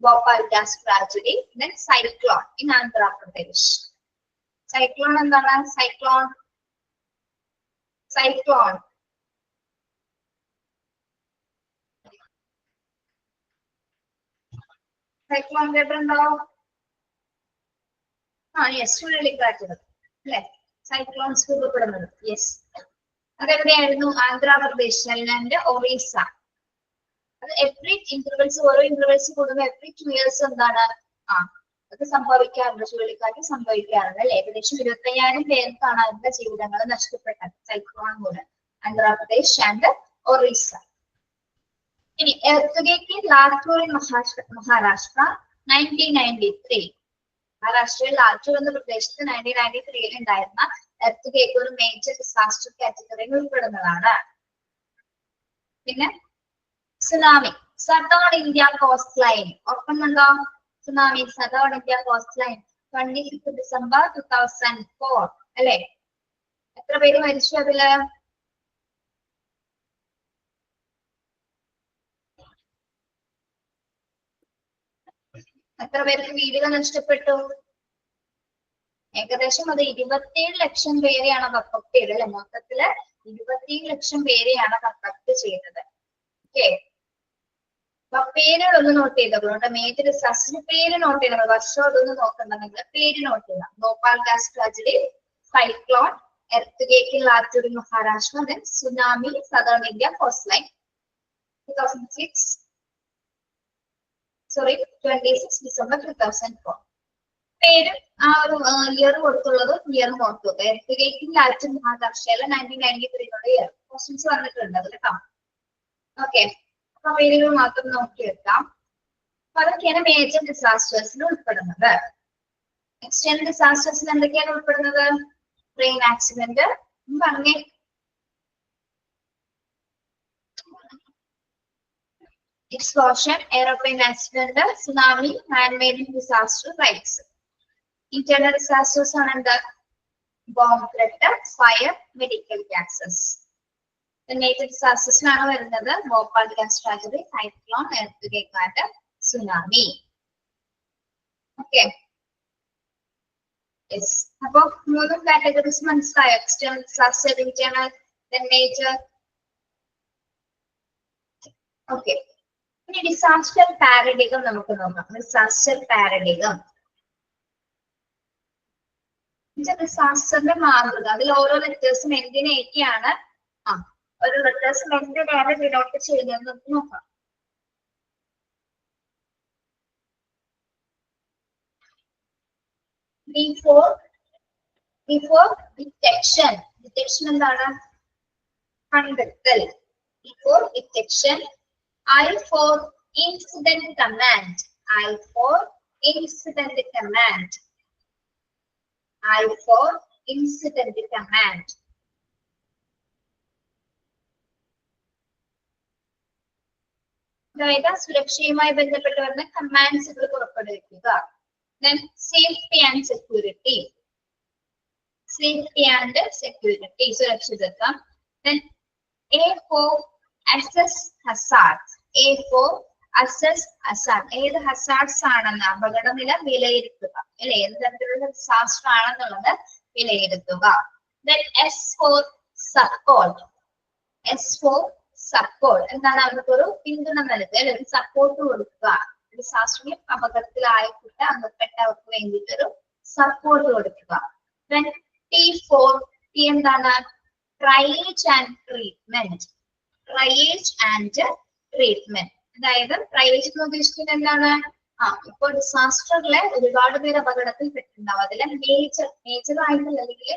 Bhopal gas tragedy. Then cyclone in Andhra Pradesh. Cyclone എന്താണ്? സൈക്ലോൺ കേട്ടിട്ടുണ്ടോ? യെസ്, ചുഴലിക്കാറ്റുകൾ അല്ലെ സൈക്ലോൺസ് രൂപപ്പെടുന്നത്. യെസ്, അതെവിടെയായിരുന്നു? ആന്ധ്രാപ്രദേശ് ആൻഡ് ഒറീസ. അത് എവറി ഇന്റർവെൽസ്, ഓരോ ഇന്റർവെൽസ് കൂടുമ്പോൾ എവറി 2 years എന്താണ് അത് സംഭവിക്കാറുണ്ട്, ചുഴലിക്കാറ്റ് സംഭവിക്കാറുണ്ട് അല്ലെ. ഏകദേശം 25,000 പേർക്കാണ് അവരുടെ ജീവിതങ്ങൾ നഷ്ടപ്പെട്ടത് സൈക്ലോൺ മൂലം. ആന്ധ്രാപ്രദേശ് ആൻഡ് ഒറീസ. ഇനി എർത്തുഗേക്ക് ലാത്തൂർ ഇൻ മഹാരാഷ്ട്ര 1993. മഹാരാഷ്ട്രയിൽ ലാത്തൂർ എന്ന പ്രദേശത്ത് 1993 ഉണ്ടായിരുന്ന എർത്തുഗേക്ക് ഒരു മേജർ ഡിസാസ്റ്റർ കാറ്റഗറിയിൽ ഉൾപ്പെടുന്നതാണ്. പിന്നെ tsunami, southern India coast line. ഓർക്കുന്നുണ്ടോ? Tsunami, southern India coast line 25 December 2004 അല്ലെ. എത്ര പേര് മരിച്ചു അതില്? എത്ര പേർക്ക് വീടുകൾ നഷ്ടപ്പെട്ടു? ഏകദേശം അത് 27 ലക്ഷം പേരെയാണ് അത് അഫക്ട് ചെയ്തത് അല്ലെ. മൊത്തത്തില് 27 ലക്ഷം പേരെയാണ് അത് അഫക്ട് ചെയ്തത്. ഓക്കെ, അപ്പൊ പേരുകളൊന്ന് നോട്ട് ചെയ്തോളൂ. മേജർ ഡിസാസ്റ്റർ പേര് നോട്ട് ചെയ്തോളൂ. വർഷം അതൊന്ന് നോക്കണ്ട, നിങ്ങൾ പേര് നോട്ട് ചെയ്യാം. Bhopal gas tragedy, cyclone, earthquake Latur in Maharashtra, then tsunami, southern India coast line 26 December 2004. പേര് ആ ഒരു ഇയർ കൊടുത്തുള്ളത് ഇയർ നോക്കുക. എർത്തുഗേക്ക് ലാത്തൂർ മഹാരാഷ്ട്രയിലെ 1993 ഇയർ ക്വസ്റ്റ്യൻസ് വന്നിട്ടുണ്ട് അതിൽ കേട്ടോ. ഓക്കെ, അപ്പൊ പേരുകൾ മാത്രം നോക്കി വെക്കാം. അപ്പൊ അതൊക്കെയാണ് മേജർ ഡിസാസ്റ്റേഴ്സിൽ ഉൾപ്പെടുന്നത്. എക്സ്റ്റേണൽ ഡിസാസ്റ്റേഴ്സിൽ എന്തൊക്കെയാണ് ഉൾപ്പെടുന്നത്? ട്രെയിൻ ആക്സിഡന്റ്, പറഞ്ഞേ. Explosion, airplane accident, tsunami, man made disaster, rights. Internal disasters ആണ് എന്താ? Bomb threat, fire, medical gases. Major ഡിസാസ്റ്റേഴ്സിനാണ് വരുന്നത് Bhopal gas tragedy, cyclone, earthquake and tsunami. Okay, yes. അപ്പൊ 3 കാറ്റഗറീസ് മനസ്സിലായോ? External disaster, internal, major. Okay, ഇനി disaster paradigm നമുക്ക് നോക്കാം. Disaster paradigm, ഡിസാസ്റ്ററിന്റെ മാതൃക. അതിൽ ഓരോ ലെറ്റേഴ്സും എന്തിനേക്കാണ് ഒരു ലെറ്റേഴ്സും എന്തിനാണ് ഡിനോട്ട് ചെയ്യുന്നത് നമുക്ക് നോക്കാം. Before detection. Detection എന്താണ്? കണ്ടെത്തൽ. Before detection. I for incident command. I for incident command. I for incident command. അതായത് സുരക്ഷയുമായി ബന്ധപ്പെട്ട് വരുന്ന കമാൻഡ്സുകൾ പുറപ്പെടുവിക്കുക. Then safety and security. Safety and security, സുരക്ഷിതത്വം. Then A for assess hazards. A for assess hazard. ഏത് hazards ആണെന്ന്, അപകടനില വിലയിരുത്തുക അല്ലെ. ഏത് തരത്തിലുള്ള ഡിസാസ്റ്റർ ആണെന്നുള്ളത് വിലയിരുത്തുക. Then S for support. S for support എന്താണ്? അവർക്കൊരു പിന്തുണ നൽകുക അല്ലെ, സപ്പോർട്ട് കൊടുക്കുക. ഡിസാസ്റ്ററിൽ അപകടത്തിലായിട്ട് അകപ്പെട്ടവർക്ക് വേണ്ടിയിട്ടൊരു സപ്പോർട്ട് കൊടുക്കുക. Then T for T എന്താണ്? Triage and treatment. Triage and treatment, അതായത് ട്രയേജ് എന്ന് ഉദ്ദേശിക്കുന്നത് എന്താണ്? ഇപ്പോൾ ഡിസാസ്റ്ററിലെ ഒരുപാട് പേര് അപകടത്തിൽ പെട്ടിട്ടുണ്ടാവും. അതിലെ മേജർ ആയിട്ടുള്ള അല്ലെങ്കിൽ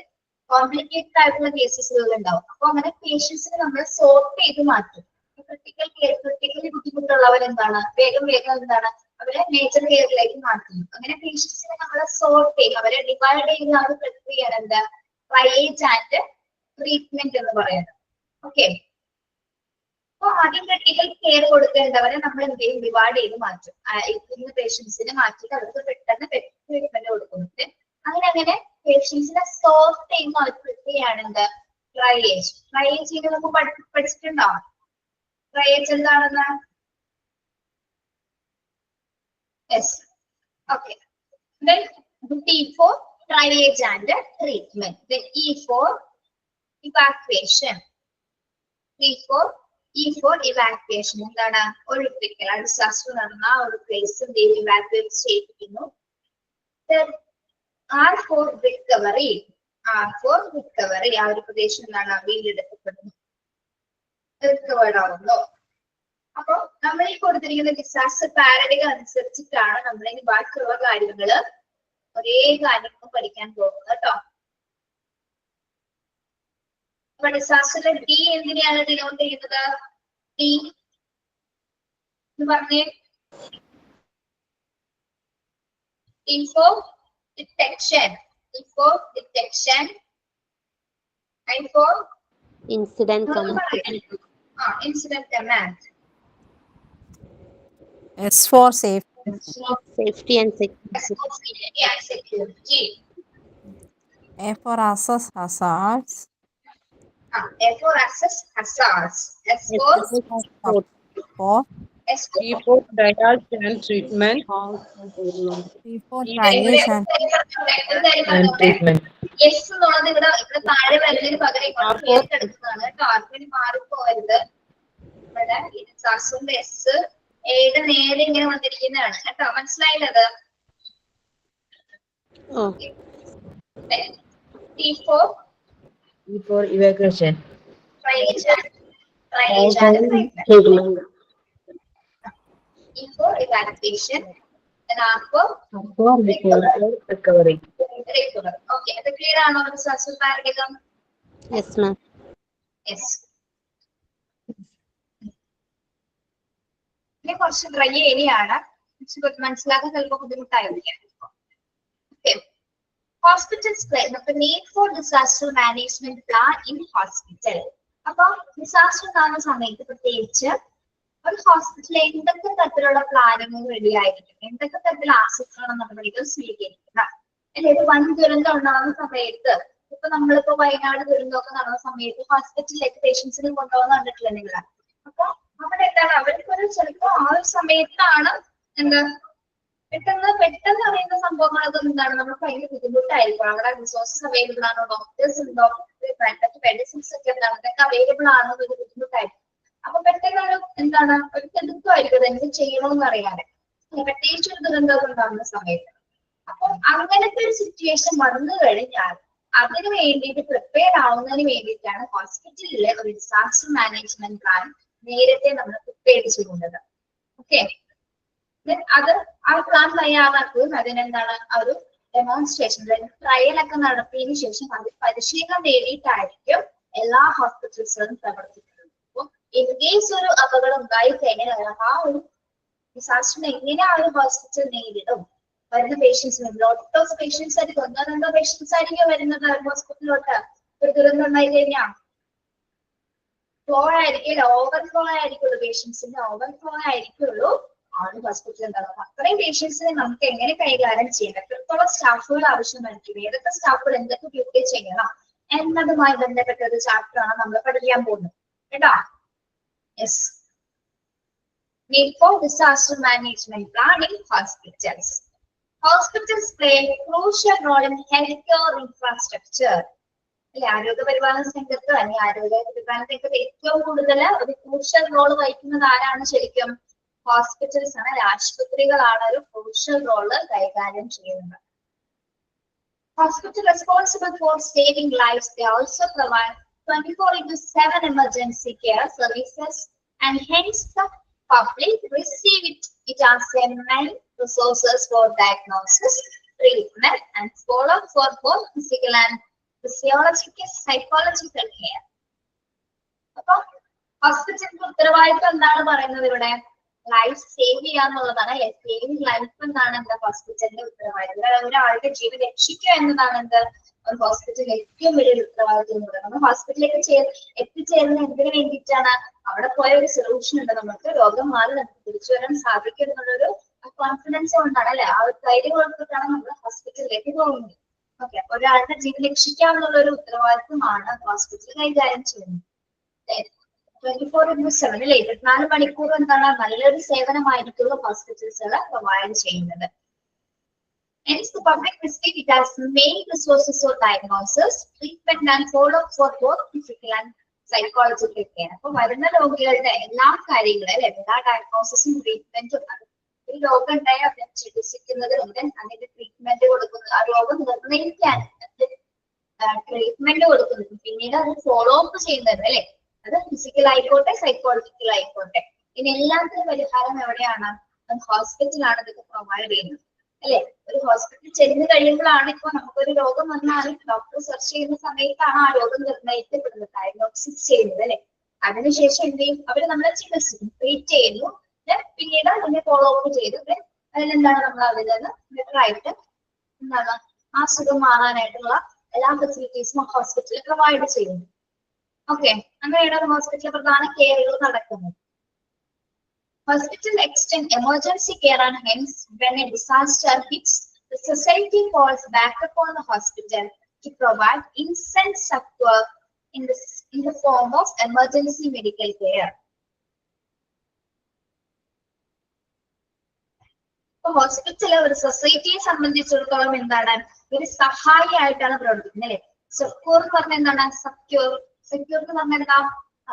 കോംപ്ലിക്കേറ്റഡ് ആയിട്ടുള്ള കേസസുകൾ ഉണ്ടാവും. അപ്പൊ അങ്ങനെ പേഷ്യൻസിനെ നമ്മൾ സോർട്ട് ചെയ്ത് മാറ്റും. ക്രിട്ടിക്കലി ബുദ്ധിമുട്ടുള്ളവർ എന്താണ് വേഗം എന്താണ് അവരെ മേജർ കെയറിലേക്ക് മാറ്റുന്നു. അങ്ങനെ പേഷ്യൻസിനെ നമ്മൾ സോർട്ട് ചെയ്യും, അവരെ ഡിവൈഡ് ചെയ്യുന്ന ആ ഒരു പ്രക്രിയയാണ് എന്താ ട്രയേജ് ആൻഡ് ട്രീറ്റ്മെന്റ് എന്ന് പറയുന്നത്. ഓക്കെ, അപ്പൊ ആദ്യം ക്രിട്ടിക്കൽ കെയർ കൊടുക്കേണ്ടവരെ നമ്മൾ എന്ത് ചെയ്യും, ഡിവൈഡ് ചെയ്ത് മാറ്റും. ഇന്ന് പേഷ്യൻസിനെ മാറ്റിയിട്ട് അവർക്ക് പെട്ടെന്ന് ട്രീറ്റ്മെന്റ് കൊടുക്കുന്നുണ്ട്. അങ്ങനെ പേഷ്യൻസിനെ സോർട്ട് ചെയ്യുന്ന ഒരു പ്രക്രിയയാണ് എന്ത് ട്രയേജ്. ട്രയേജ് ചെയ്ത് നമുക്ക് പഠിച്ചിട്ടുണ്ടോ? ട്രയേജ് എന്താണെന്ന്? Yes, okay. Then T for triage and treatment. Then E for evacuation. E for evacuation. എന്താണ്? ഒഴിപ്പിക്കൽ. ഡിസാസ്റ്റർ നടന്ന ഒരു പ്ലേസ് ഇവാക്യുവേറ്റ് ചെയ്യിപ്പിക്കുന്നു. Then R for recovery. R for recovery. ആ ഒരു പ്രദേശം എന്താണ് വീണ്ടെടുക്കപ്പെടുന്നു, റിക്കവേർഡ് ആവുന്നു. അപ്പൊ നമ്മൾ ഈ കൊടുത്തിരിക്കുന്ന ഡിസാസ്റ്റർ പാരഡിഗം അനുസരിച്ചിട്ടാണ് നമ്മൾ ഇനി ബാക്കിയുള്ള കാര്യങ്ങള് ഒരേ കാര്യങ്ങൾ പഠിക്കാൻ പോകുന്നത് കേട്ടോ. അപ്പൊ ഡിസാസ്റ്ററിലെ ഡി എന്തിനെയാണ് ഡിനോട്ട് ചെയ്യുന്നത്? ഡി എന്ന് പറഞ്ഞേ. For detection, for detection, for incident command. Incident command. S for safety. Safety and S for safety and security. A for assess hazards. A for assess hazards. S for E for triage and treatment. T for triage and treatment. S എന്നുള്ളത് ഇവിടെ താഴെ വരുന്നതിന് പകരം ഇങ്ങോട്ട് എടുക്കുന്നതാണ് കേട്ടോ. ആർക്കും മാറിപ്പോയത്. ഇവിടെ ഡിസാസ്റ്ററിന്റെ എസ് എയുടെ നേരെ ഇങ്ങനെ വന്നിരിക്കുന്നതാണ് കേട്ടോ. മനസ്സിലായില്ലത്? T for evacuation. triage and treatment. E for evacuation. Then R for recovery. Okay, അത് ക്ലിയർ ആണോ? Disaster paradigm? Yes ma'am. Yes. ഇനി കുറച്ച് ഡ്രൈ ഏരിയയാണ്, മനസ്സിലാക്കാൻ ചിലപ്പോൾ ബുദ്ധിമുട്ടായിരിക്കും. Hospitals play the need for disaster management plan in hospital. അപ്പൊ disaster ഉണ്ടാകുന്ന സമയത്ത് പ്രത്യേകിച്ച് ഒരു ഹോസ്പിറ്റലിൽ എന്തൊക്കെ തരത്തിലുള്ള പ്ലാനുകൾ റെഡി ആയിരിക്കും, എന്തൊക്കെ തരത്തിലുള്ള ആസൂത്രണ നടപടികൾ സ്വീകരിക്കണം. അതായത് വൻ ദുരന്തം ഉണ്ടാകുന്ന സമയത്ത്, ഇപ്പൊ നമ്മളിപ്പോ വയനാട് ദുരന്തമൊക്കെ നടന്ന സമയത്ത് ഹോസ്പിറ്റലിലേക്ക് പേഷ്യൻസിനെ കൊണ്ടുപോകുന്ന കണ്ടിട്ടില്ല നിങ്ങൾ? അപ്പൊ അവിടെ എന്താണ്, അവർക്കൊരു ചിലപ്പോ ആ ഒരു സമയത്താണ് എന്താ പെട്ടെന്ന് അറിയുന്ന സംഭവങ്ങളൊക്കെ എന്താണ് നമുക്ക് ഭയങ്കര ബുദ്ധിമുട്ടായിരിക്കും. അവിടെ റിസോഴ്സസ് അവൈലബിൾ ആണോ, ഡോക്ടേഴ്സ് ഉണ്ടോ, മെഡിസിൻസ് ഒക്കെ എന്താണ് ഇതൊക്കെ അവൈലബിൾ ആണോ എന്നൊരു ബുദ്ധിമുട്ടായിരിക്കും. അപ്പൊ പെട്ടെന്ന് എന്താണ് ഒരു തിടുക്കമായിരിക്കും എന്ത് ചെയ്യണമെന്ന് അറിയാതെ, പ്രത്യേകിച്ച് ഒരു ദുരന്തം ഉണ്ടാകുന്ന സമയത്ത്. അപ്പൊ അങ്ങനത്തെ ഒരു സിറ്റുവേഷൻ വന്നു കഴിഞ്ഞാൽ അതിന് വേണ്ടിയിട്ട് പ്രിപ്പയർ ആവുന്നതിന് വേണ്ടിയിട്ടാണ് ഹോസ്പിറ്റലിലെ ഒരു ഡിസാസ്റ്റർ മാനേജ്മെന്റ് പ്ലാൻ നേരത്തെ നമ്മൾ പ്രിപ്പയർ ചെയ്യുന്നത്. ഓക്കെ, അത് ആ പ്ലാൻ തയ്യാറാക്കുകയും അതിനെന്താണ് ആ ഒരു ഡെമോൺസ്ട്രേഷൻ ട്രയൽ ഒക്കെ നടത്തിയതിനു ശേഷം അത് പരിശീലനം നേടിയിട്ടായിരിക്കും എല്ലാ ഹോസ്പിറ്റൽസിലും പ്രവർത്തിക്കുന്നത്. അപ്പൊ ഇൻ കേസ് ഒരു അപകടം ഉണ്ടായി കഴിഞ്ഞാൽ ആ ഒരു ഡിസാസ്റ്ററിനെ എങ്ങനെ ആ ഒരു ഹോസ്പിറ്റൽ നേരിടും, വരുന്ന പേഷ്യൻസിന് ലോട്ട് ഓഫ് പേഷ്യൻസ് ആയിരിക്കും, 1-2 പേഷ്യൻസ് ആയിരിക്കും വരുന്നത് ഹോസ്പിറ്റലിലോട്ട്. ഒരു ദുരന്തം ഉണ്ടായി കഴിഞ്ഞാൽ ഫ്ലോ ആയിരിക്കില്ല, ഓവർഫ്ലോ ആയിരിക്കുള്ളൂ, പേഷ്യൻസിന്റെ ഓവർഫ്ലോ ആയിരിക്കുള്ളൂ ആ ഒരു ഹോസ്പിറ്റൽ ഉണ്ടാകും. അത്രയും പേഷ്യൻസിനെ നമുക്ക് എങ്ങനെ കൈകാര്യം ചെയ്യണം, എത്രത്തോളം സ്റ്റാഫുകൾ ആവശ്യമായിരിക്കും, ഏതൊക്കെ സ്റ്റാഫുകൾ എന്തൊക്കെ ഡ്യൂട്ടി ചെയ്യണം എന്നതുമായി ബന്ധപ്പെട്ട ഒരു ചാപ്റ്റർ ആണ് നമ്മൾ പഠിക്കാൻ പോകുന്നത് കേട്ടോ. Yes, need for disaster management plan in hospitals. Hospitals play a crucial role in healthcare infrastructure. ആരോഗ്യ പരിപാലന രംഗത്ത് അല്ലെങ്കിൽ ആരോഗ്യ പരിപാലന രംഗത്ത് ഏറ്റവും കൂടുതൽ ഒരു ക്രൂഷ്യൽ റോൾ വഹിക്കുന്നത് ആരാണ് ശരിക്കും? ഹോസ്പിറ്റൽസ് ആണ്, ആശുപത്രികളാണ് ഒരു ക്രൂഷ്യൽ റോള് കൈകാര്യം ചെയ്യുന്നത്. Hospital responsible for saving lives. They also provide 24/7 emergency care services, and hence the public receive it as a main resources for diagnosis, treatment, and follow-up for both physical and physiological, psychological care. അപ്പൊ ഹോസ്പിറ്റലിന്റെ ഉത്തരവാദിത്വം എന്താണ് പറയുന്നത് ഇവിടെ? Life save ചെയ്യാന്നുള്ളതാണ് അല്ലെ. Saving life എന്നാണ് എന്താ ഹോസ്പിറ്റലിന്റെ ഉത്തരവാദിത്തം. ഒരാളുടെ ജീവൻ രക്ഷിക്കുക എന്നതാണ് എന്ത് ഒരു ഹോസ്പിറ്റലിൽ ഏറ്റവും വലിയൊരു ഉത്തരവാദിത്വം എന്ന് പറയുന്നത്. നമ്മൾ ഹോസ്പിറ്റലിലേക്ക് എത്തിച്ചേരുന്നത് എന്തിനു വേണ്ടിയിട്ടാണ്? അവിടെ പോയ ഒരു സൊല്യൂഷൻ ഉണ്ട്, നമുക്ക് രോഗം മാറി നമുക്ക് തിരിച്ചു വരാൻ സാധിക്കും എന്നുള്ളൊരു കോൺഫിഡൻസ് കൊണ്ടാണ് അല്ലെ, ആ ഒരു ധൈര്യം കൊടുത്തിട്ടാണ് നമ്മൾ ഹോസ്പിറ്റലിലേക്ക് പോകുന്നത്. ഓക്കെ, ഒരാളുടെ ജീവൻ രക്ഷിക്കാനുള്ള ഒരു ഉത്തരവാദിത്വമാണ് ഹോസ്പിറ്റൽ കൈകാര്യം ചെയ്യുന്നത്. 24/7 അല്ലെ, 24 മണിക്കൂർ എന്താണ് നല്ലൊരു സേവനമായിരിക്കുള്ള ഹോസ്പിറ്റൽസുകൾ പ്രൊവൈഡ് ചെയ്യുന്നത്. Hence, the public visit it has main resources for diagnosis, treatment and follow-up for both physical and psychological care. അപ്പൊ വരുന്ന രോഗികളുടെ എല്ലാ കാര്യങ്ങളും അല്ലെ, എല്ലാ ഡയഗ്നോസിസും ട്രീറ്റ്മെന്റും, ഒരു രോഗം ഉണ്ടായി അതിനെ ചികിത്സിക്കുന്നതിലുണ്ട്, അതിന്റെ ട്രീറ്റ്മെന്റ് കൊടുക്കുന്നത്, ആ രോഗം നിർണ്ണയിക്കാൻ ട്രീറ്റ്മെന്റ് കൊടുക്കുന്നത്, പിന്നീട് അത് ഫോളോ അപ്പ് ചെയ്യുന്നത് അല്ലെ, അത് ഫിസിക്കൽ ആയിക്കോട്ടെ സൈക്കോളജിക്കൽ ആയിക്കോട്ടെ, ഇതിനെല്ലാത്തിനും പരിഹാരം എവിടെയാണ്? ഹോസ്പിറ്റലാണ് ഇതൊക്കെ പ്രൊവൈഡ് ചെയ്യുന്നത് അല്ലെ. ഒരു ഹോസ്പിറ്റലിൽ ചെന്ന് കഴിയുമ്പോഴാണ് ഇപ്പൊ നമുക്കൊരു രോഗം വന്നാലും ഡോക്ടർ സെർച്ച് ചെയ്യുന്ന സമയത്താണ് ആ രോഗം നിർണ്ണയിക്കപ്പെടുന്നത്, ഡയഗ്നോസിസ് ചെയ്യുന്നത് അല്ലെ. അതിനുശേഷം എന്ത് ചെയ്യും? അവര് നമ്മളെ ചികിത്സിക്കും, ട്രീറ്റ് ചെയ്യുന്നു, പിന്നീട് അതിനെ ഫോളോ അപ്പ് ചെയ്ത് അതിലെന്താണ് നമ്മൾ അതിൽ നിന്ന് ബെറ്റർ ആയിട്ട് എന്താണ് ആ അസുഖം മാറാനായിട്ടുള്ള എല്ലാ ഫെസിലിറ്റീസും ഹോസ്പിറ്റലിൽ പ്രൊവൈഡ് ചെയ്യുന്നു. ഓക്കെ, അങ്ങനെയാണ് ഹോസ്പിറ്റലിൽ പ്രധാന കെയറുകൾ നടക്കുന്നത്. Hospital extend emergency care and hence when a disaster hits, the society falls back upon the hospital to provide instant support in the form of emergency medical care. Hospital ഒരു സൊസൈറ്റിയെ സംബന്ധിച്ചിടത്തോളം എന്താണ്? ഒരു സഹായിയായിട്ടാണ് പ്രവർത്തിക്കുന്നത് അല്ലെ. സെക്യൂർ എന്ന് പറഞ്ഞാൽ എന്താണ്? സെക്യൂർ എന്ന് പറഞ്ഞാൽ എന്താ?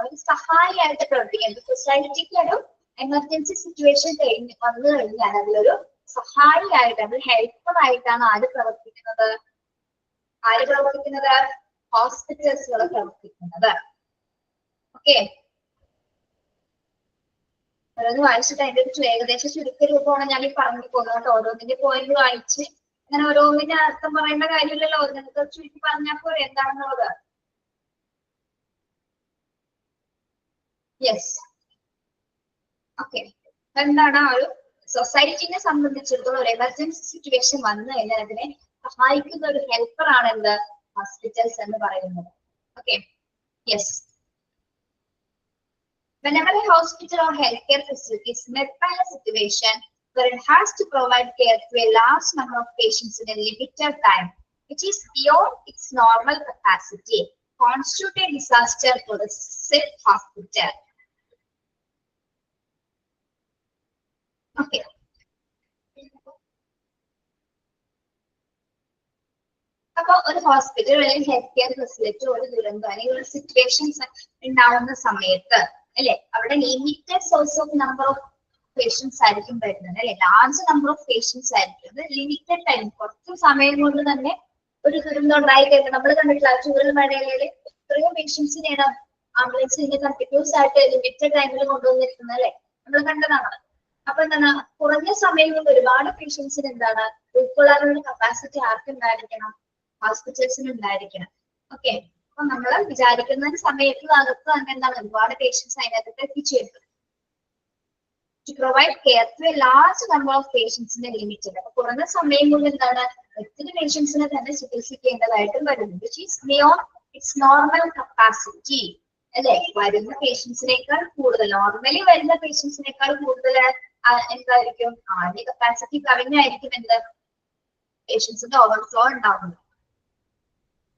ഒരു സഹായിയായിട്ട് പ്രവർത്തിക്കുന്നത്. സൊസൈറ്റിക്ക് ഒരു എമർജൻസി സിറ്റുവേഷൻ വന്നു കഴിഞ്ഞാൽ അതിലൊരു സഹായിയായിട്ടാണ്, ഹെൽപ്പർ ആയിട്ടാണ് ആര് പ്രവർത്തിക്കുന്നത്? ഹോസ്പിറ്റൽസുകൾ പ്രവർത്തിക്കുന്നത്. ഓക്കെ, ഓരോന്ന് വായിച്ചിട്ട് അതിന്റെ ഒരു ഏകദേശ ചുരുക്ക രൂപമാണ് ഞാൻ ഈ പറഞ്ഞു പോകുന്നത് കേട്ടോ. ഓരോന്നിന്റെ പോയിന്റ് വായിച്ച് അങ്ങനെ ഓരോന്നിന്റെ അർത്ഥം പറയേണ്ട കാര്യമില്ലല്ലോ, നിങ്ങൾക്ക് ചുരുക്കി പറഞ്ഞാൽ പോലെ എന്താണെന്നുള്ളത്. യെസ്, ഓക്കെ, എന്താണ് ആ ഒരു സൊസൈറ്റിനെ സംബന്ധിച്ചിടത്തോളം ഒരു എമർജൻസി സിറ്റുവേഷൻ വന്നു കഴിഞ്ഞാൽ അതിനെ സഹായിക്കുന്ന ഒരു ഹെൽപ്പർ ആണ് എന്ത്? ഹോസ്പിറ്റൽസ് എന്ന് പറയുന്നത്. Okay, yes. Whenever a hospital or healthcare facility is met by a situation where it has to provide care to a large number of patients in a limited time, which is beyond its normal capacity, constitute a disaster for the said hospital. Okay. അപ്പൊ ഒരു hospital അല്ലെങ്കിൽ health care facility ഒരു ദുരന്തം അല്ലെങ്കിൽ ഒരു situations ഉണ്ടാവുന്ന സമയത്ത് അല്ലെ, അവിടെ limited source of number of patients ആയിരിക്കും വരുന്നത് അല്ലെ, ലാർജ് നമ്പർ ഓഫ് പേഷ്യൻസ് ആയിരിക്കും. ലിമിറ്റഡ് ടൈം, കുറച്ച് സമയം കൊണ്ട് തന്നെ ഒരു ദുരന്തം ഉണ്ടായി കഴിഞ്ഞാൽ നമ്മൾ കണ്ടിട്ടില്ല, ചൂരൽ മഴയില് ഇത്രയും പേഷ്യൻസിനെയാണ് ആംബുലൻസിന്റെ കണ്ടിന്യൂസ് ആയിട്ട് ലിമിറ്റഡ് ടൈമിൽ കൊണ്ടുവന്നിരിക്കുന്നത് അല്ലെ, നമ്മൾ കണ്ടതാണ്. അപ്പൊ എന്താണ്, കുറഞ്ഞ സമയം കൊണ്ട് ഒരുപാട് പേഷ്യൻസിന് എന്താണ് ഉൾക്കൊള്ളാനുള്ള കപ്പാസിറ്റി ആർക്കുണ്ടായിരിക്കണം? ഹോസ്പിറ്റൽസിന് ഉണ്ടായിരിക്കണം. ഓക്കെ, അപ്പൊ നമ്മൾ വിചാരിക്കുന്ന സമയത്ത് അകത്ത് തന്നെ എന്താണ് ഒരുപാട് പേഷ്യൻസ് അതിനകത്ത് എത്തിച്ചേരുന്നത്. To provide care to a large number of patients in a limited. അപ്പൊ കുറഞ്ഞ സമയം കൊണ്ട് എന്താണ് ഒത്തിരി പേഷ്യൻസിനെ തന്നെ ചികിത്സിക്കേണ്ടതായിട്ടും വരുന്നു, which is beyond its normal capacity. അല്ലെ, വരുന്ന പേഷ്യൻസിനേക്കാൾ കൂടുതൽ, നോർമലി വരുന്ന പേഷ്യൻസിനേക്കാൾ കൂടുതൽ എന്തായിരിക്കും? ആദ്യ കപ്പാസിറ്റി കവിഞ്ഞായിരിക്കും എന്ത് പേഷ്യൻസിന്റെ ഓവർഫ്ലോ ഉണ്ടാവുന്നത്.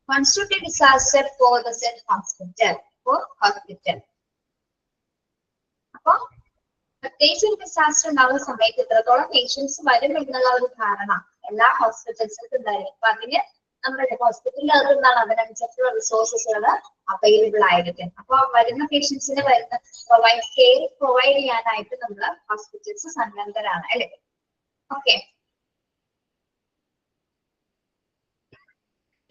Constitute a disaster for the said hospital. അപ്പൊ പ്രത്യേകിച്ച് ഒരു ഡിസാസ്റ്റർ ഉണ്ടാവുന്ന സമയത്ത് എത്രത്തോളം പേഷ്യൻസ് വരും എന്നുള്ള ഒരു ധാരണ എല്ലാ ഹോസ്പിറ്റൽസിലും ഉണ്ടായിരിക്കും. അപ്പൊ അതിന് നമ്മുടെ ഹോസ്പിറ്റലിൽ അതെന്താണ് അതിനനുസരിച്ചുള്ള റിസോഴ്സസുകൾ അവൈലബിൾ ആയിരിക്കും. അപ്പൊ വരുന്ന പേഷ്യൻസിന് കെയർ പ്രൊവൈഡ് ചെയ്യാനായിട്ട് നമ്മൾ ഹോസ്പിറ്റൽസ് സന്നദ്ധരാണ് അല്ലെ. Okay,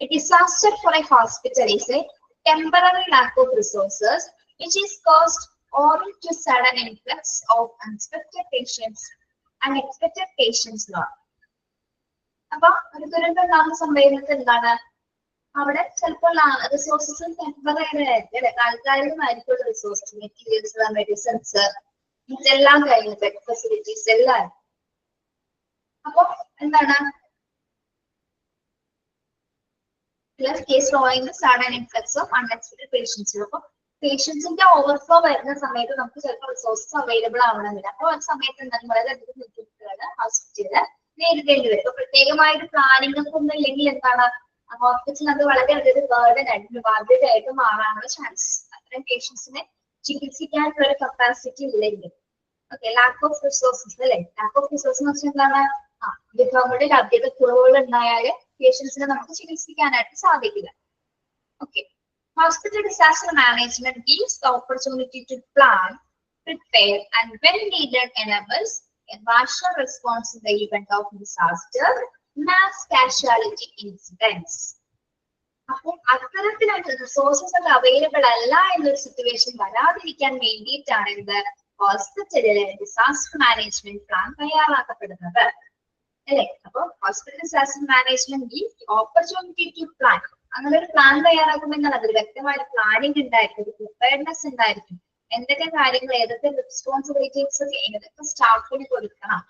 a disaster for a hospital is a temporary lack of resources which is caused owing to sudden influx of unexpected patients load. അപ്പൊ ഒരു ദുരന്തം ഉണ്ടാകുന്ന സമയത്ത് എന്താണ് അവിടെ ചിലപ്പോൾ റിസോഴ്സസ് ടെമ്പററി ആയിരിക്കും അല്ലെ, താൽക്കാലികമായിരിക്കുള്ള റിസോഴ്സസ്, മെറ്റീരിയൽസ്, മെഡിസിൻസ്, ഇതെല്ലാം കഴിഞ്ഞു, ബെഡ് ഫെസിലിറ്റീസ് എല്ലാം. അപ്പൊ എന്താണ് case drawing sudden influx of unexpected patients. അപ്പൊ പേഷ്യൻസിന്റെ ഓവർഫ്ലോ വരുന്ന സമയത്ത് നമുക്ക് ചിലപ്പോൾ റിസോഴ്സസ് അവൈലബിൾ ആവണമെന്നില്ല. അപ്പൊ ആ സമയത്ത് എന്താണ് വളരെയധികം ബുദ്ധിമുട്ടുകൾ ഹോസ്പിറ്റലിൽ നേരിടേണ്ടി വരും. ഇപ്പൊ പ്രത്യേകമായിട്ട് പ്ലാനിംഗ് ഒക്കെ ഒന്നും ഇല്ലെങ്കിൽ എന്താണ് ഹോസ്പിറ്റലിൽ അത് വളരെയധികം ബേർഡൻ ആയിട്ട് ബാധ്യതയായിട്ട് മാറാനുള്ള ചാൻസ്. അത്തരം പേഷ്യൻസിനെ ചികിത്സിക്കാനുള്ള ഒരു കപ്പാസിറ്റി ഇല്ലെങ്കിൽ. ഓക്കെ, ലാക്ക് ഓഫ് റിസോഴ്സസ് അല്ലെ. ലാക്ക് ഓഫ് റിസോഴ്സ് എന്ന് വെച്ചാൽ എന്താണ് വിഭവങ്ങളുടെ ലഭ്യത കുറവുകൾ ഉണ്ടായാൽ പേഷ്യൻസിനെ നമുക്ക് ചികിത്സിക്കാനായിട്ട് സാധിക്കില്ല. Okay, hospital disaster management gives the opportunity to plan, prepare, and when needed enables a rational response in the event of disaster, mass casualty incidents. അപ്പോൾ അത്തരത്തിലുള്ള റിസോഴ്സസ് ഒക്കെ അവൈലബിൾ അല്ല എന്നൊരു സിറ്റുവേഷൻ വരാതിരിക്കാൻ വേണ്ടിയിട്ടാണ് ഇത് ഹോസ്പിറ്റലിലെ ഡിസാസ്റ്റർ മാനേജ്മെന്റ് പ്ലാൻ തയ്യാറാക്കപ്പെടുന്നത് അല്ലെ. അപ്പൊ hospital disaster management gives opportunity to plan. അങ്ങനെ ഒരു പ്ലാൻ തയ്യാറാക്കുമെന്നാൽ അതിൽ വ്യക്തമായ പ്ലാനിങ് ഉണ്ടായിരിക്കും, ഒരു പ്രിപ്പയർനെസ് ഉണ്ടായിരിക്കും. എന്തൊക്കെ കാര്യങ്ങൾ, ഏതൊക്കെ റെസ്പോൺസിബിലിറ്റീസ് ഏതൊക്കെ സ്റ്റാഫിന് കൊടുക്കണം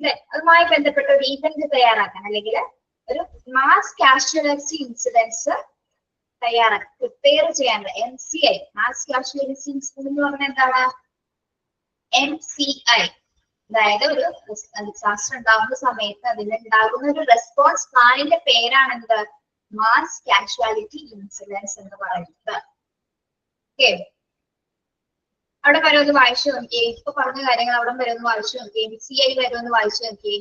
അല്ലെ. അതുമായി ബന്ധപ്പെട്ട ഒരു ഈവന്റ് തയ്യാറാക്കാൻ അല്ലെങ്കിൽ ഒരു മാസ് കാഷ്വാലിറ്റി ഇൻസിഡൻസ് തയ്യാറാക്കാൻ പ്രിപ്പയർ ചെയ്യാനുള്ള MCI, മാസ് കാഷ്വാലിറ്റി ഇൻസിഡന്റ് എന്ന് പറഞ്ഞാൽ എന്താണ്? MCI, അതായത് ഒരു ഡിസാസ്റ്റർ ഉണ്ടാകുന്ന സമയത്ത് അതിനുണ്ടാകുന്ന ഒരു റെസ്പോൺസ് പ്ലാനിന്റെ പേരാണ് എന്ത്? മാസ് കാഷ്വാലിറ്റി ഇൻസിഡൻസ് എന്ന് പറയുന്നത്. ഓക്കെ, അവിടെ വരുമെന്ന് വായിച്ചു നോക്കിയേ. ഇപ്പൊ പറഞ്ഞ കാര്യങ്ങൾ അവിടെ വരുമെന്ന് വായിച്ചു നോക്കിയേ. MCI വരുമെന്ന് വായിച്ചു നോക്കിയേ.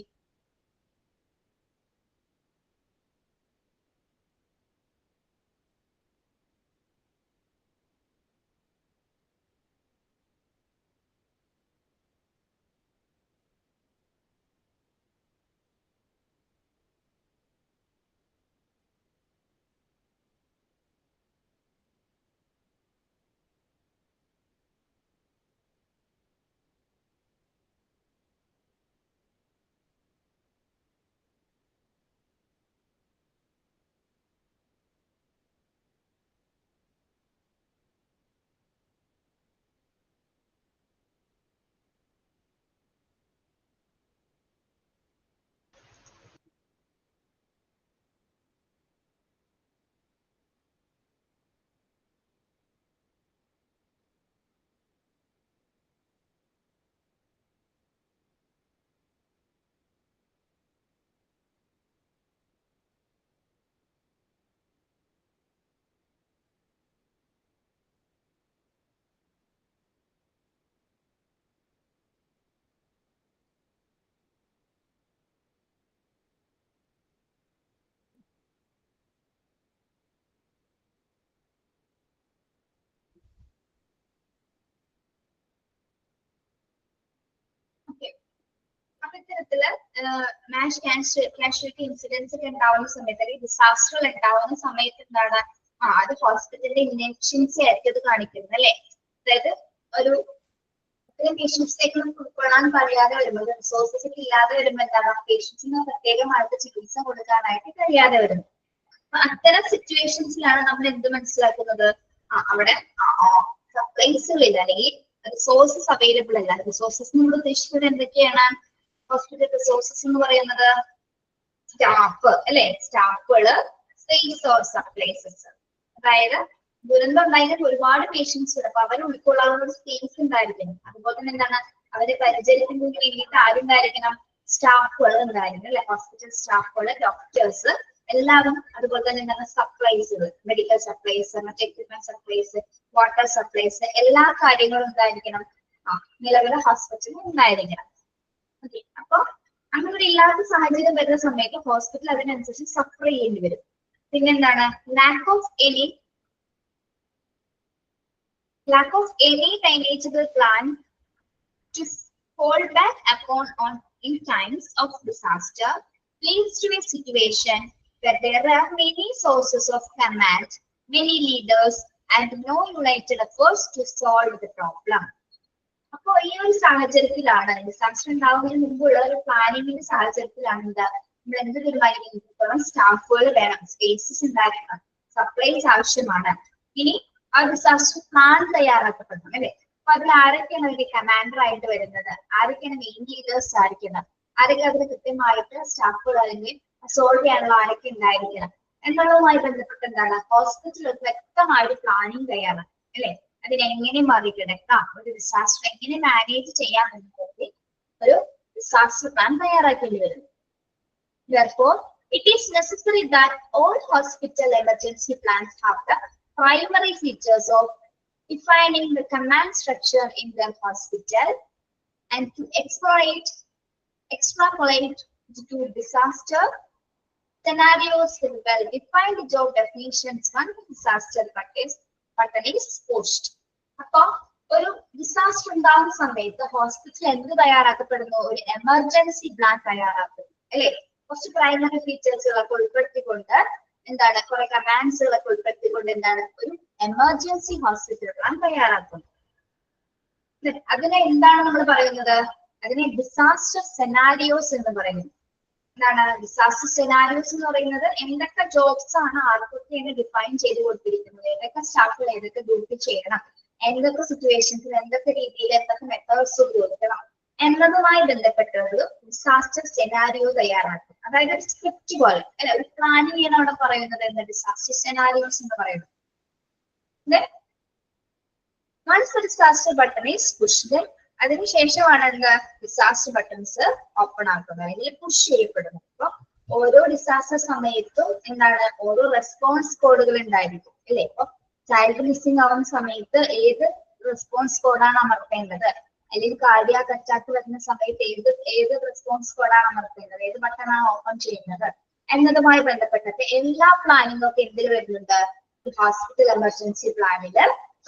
അപ്പൊ ഇത്തരത്തില് മാസ് കാഷ്വാലിറ്റി ഇൻസിഡൻസ് ഒക്കെ ഉണ്ടാവുന്ന സമയത്ത് അല്ലെങ്കിൽ ഡിസാസ്റ്ററുകൾ ഉണ്ടാവുന്ന സമയത്ത് എന്താണ് അത് ഹോസ്പിറ്റലിന്റെ ഇൻഎഫിഷ്യൻസി ആയിരിക്കും അത് കാണിക്കുന്നത് അല്ലെ. അതായത് ഒരു പേഷ്യൻസിലേക്ക് ഉൾക്കൊള്ളാൻ കഴിയാതെ വരുമ്പോൾ, റിസോഴ്സസ് ഒക്കെ ഇല്ലാതെ വരുമ്പോൾ എന്താണ് പേഷ്യൻസിന് പ്രത്യേകമായിട്ട് ചികിത്സ കൊടുക്കാനായിട്ട് കഴിയാതെ വരുന്നത്. അത്തരം സിറ്റുവേഷൻസിലാണ് നമ്മൾ എന്ത് മനസ്സിലാക്കുന്നത്? അവിടെ സപ്ലൈസുകളില്ല അല്ലെങ്കിൽ റിസോഴ്സസ് അവൈലബിൾ അല്ല. റിസോഴ്സസ് നമ്മൾ ഉദ്ദേശിക്കുന്നത് എന്തൊക്കെയാണ്? ഹോസ്പിറ്റൽ റിസോഴ്സസ് എന്ന് പറയുന്നത് സ്റ്റാഫ് അല്ലെ, സ്റ്റാഫുകള്, സ്പേസ് ഓർ സപ്ലൈസസ്. അതായത് ദുരന്തം ഉണ്ടായിരുന്ന ഒരുപാട് പേഷ്യൻസ് അപ്പൊ അവർ ഉൾക്കൊള്ളാവുന്ന ഒരു സ്പേസ് ഉണ്ടായിരിക്കണം. അതുപോലെ തന്നെ എന്താണ് അവരെ പരിചരിക്കുന്നതിന് വേണ്ടിയിട്ട് ആരുണ്ടായിരിക്കണം? സ്റ്റാഫുകൾ ഉണ്ടായിരിക്കണം അല്ലെ. ഹോസ്പിറ്റൽ സ്റ്റാഫുകൾ, ഡോക്ടേഴ്സ് എല്ലാവരും. അതുപോലെ തന്നെ എന്താണ് സപ്ലൈസുകൾ, മെഡിക്കൽ സപ്ലൈസ്, മറ്റ് എക്യുപ്മെന്റ് സപ്ലൈസ്, വാട്ടർ സപ്ലൈസ്, എല്ലാ കാര്യങ്ങളും ഉണ്ടായിരിക്കണം നിലവിലെ ഹോസ്പിറ്റലിൽ ഉണ്ടായിരിക്കണം. ഓക്കെ, അപ്പൊ അങ്ങനെ ഇല്ലാത്ത സാഹചര്യം വരുന്ന സമയത്ത് ഹോസ്പിറ്റൽ അതിനനുസരിച്ച് സഫർ ചെയ്യേണ്ടി വരും. പിന്നെന്താണ്? Lack of any manageable plan to fall back upon in times of disaster leads to a situation where there are many sources of command, many leaders, and no united efforts to solve the problem. അപ്പൊ ഈ ഒരു സാഹചര്യത്തിലാണ്, disaster ഉണ്ടാവുന്നതിന് മുമ്പുള്ള ഒരു പ്ലാനിങ്ങിന്റെ സാഹചര്യത്തിലാണ് നമ്മൾ എന്ത് തീരുമാനിക്കണം? സ്റ്റാഫുകൾ വേണം, സ്പേസസ് ഉണ്ടാക്കണം, സപ്ലൈസ് ആവശ്യമാണ്. ഇനി ആ ഡിസാസ്റ്റർ പ്ലാൻ തയ്യാറാക്കപ്പെടണം അല്ലെ. അപ്പൊ അതിൽ ആരൊക്കെയാണ് അതിന്റെ കമാൻഡർ ആയിട്ട് വരുന്നത്, ആരൊക്കെയാണ് മെയിൻ ലീഡേഴ്സ് ആയിരിക്കുന്നത്, ആരൊക്കെ അതിന് കൃത്യമായിട്ട് സ്റ്റാഫുകൾ അല്ലെങ്കിൽ സോൾവ് ചെയ്യാനുള്ള ആരൊക്കെ ഉണ്ടായിരിക്കണം എന്നുള്ളതുമായി ബന്ധപ്പെട്ട് എന്താണ് ഹോസ്പിറ്റൽ ഒരു വ്യക്തമായൊരു പ്ലാനിങ് തയ്യാറാണ് അല്ലെ. അതിനെങ്ങനെ മറികടക്കാം, ഒരു ഡിസാസ്റ്റർ എങ്ങനെ മാനേജ് ചെയ്യാം എന്നതിനെ ഒരു ഡിസാസ്റ്റർ പ്ലാൻ തയ്യാറാക്കേണ്ടി വരുന്നു. Therefore, it is necessary that all hospital emergency plans have the primary features of defining the command structure in the hospital and to extrapolate to disaster scenarios with well-defined job definitions when the disaster button is pushed. അപ്പൊ ഒരു disaster ഉണ്ടാകുന്ന സമയത്ത് hospital എന്ത് തയ്യാറാക്കപ്പെടുന്നു, ഒരു emergency plan തയ്യാറാക്കുന്നു അല്ലെ. കുറച്ച് primary ഫീച്ചേഴ്സുകളൊക്കെ ഉൾപ്പെടുത്തിക്കൊണ്ട് എന്താണ് കുറെ കമാൻഡ്സുകളൊക്കെ ഉൾപ്പെടുത്തിക്കൊണ്ട് എന്താണ് ഒരു എമർജൻസി ഹോസ്പിറ്റൽ പ്ലാൻ തയ്യാറാക്കുന്നു. അതിനെ എന്താണ് നമ്മൾ പറയുന്നത്, അതിനെ ഡിസാസ്റ്റർ സെനാരിയോസ് എന്ന് പറയുന്നു. എന്താണ് ഡിസാസ്റ്റർ സെനാരിയോസ് എന്ന് പറയുന്നത്, എന്തൊക്കെ ജോബ്സ് ആണ് ആർക്കൊക്കെയാണ് ഡിഫൈൻ ചെയ്ത് കൊടുത്തിരിക്കുന്നത്, ഏതൊക്കെ സ്റ്റാഫുകൾ ഏതൊക്കെ ഡ്യൂട്ടി ചെയ്യണം, എന്തൊക്കെ സിറ്റുവേഷൻസിൽ എന്തൊക്കെ രീതിയിൽ എന്തൊക്കെ മെത്തേഡ്സ് ഉപയോഗിക്കണം എന്നതുമായി ബന്ധപ്പെട്ട ഒരു ഡിസാസ്റ്റർ സെനാരിയോ തയ്യാറാക്കും. അതായത് ഒരു സ്ക്രിപ്റ്റ് പോലെ അല്ലെ, ഒരു പ്ലാനിങ് ആണ് അവിടെ പറയുന്നത് എന്ന് ഡിസാസ്റ്റർ സെനാരിയോസ് എന്ന് പറയുന്നത്. Once the disaster button is pushed, അതിനുശേഷമാണ് എന്താ ഡിസാസ്റ്റർ ബട്ടൺസ് ഓപ്പൺ ആക്കുന്നത് അല്ലെങ്കിൽ പുഷ് ചെയ്യപ്പെടുന്നത്. അപ്പൊ ഓരോ ഡിസാസ്റ്റർ സമയത്തും എന്താണ് ഓരോ റെസ്പോൺസ് കോഡുകൾ ഉണ്ടായിരിക്കും അല്ലെ. ഇപ്പൊ ചൈൽഡ് മിസ്സിംഗ് ആവുന്ന സമയത്ത് ഏത് റെസ്പോൺസ് കോഡാണ് അമർത്തേണ്ടത്, അല്ലെങ്കിൽ കാർഡിയാക് അറ്റാക്ക് വരുന്ന സമയത്ത് ഏത് റെസ്പോൺസ് കോഡാണ് അമർത്തേണ്ടത്, ഏത് ബട്ടണാണ് ഓപ്പൺ ചെയ്യുന്നത് എന്നതുമായി ബന്ധപ്പെട്ടിട്ട് എല്ലാ പ്ലാനിങ്ങും ഒക്കെ എന്തിൽ വരുന്നുണ്ട്, ഹോസ്പിറ്റൽ എമർജൻസി പ്ലാനിൽ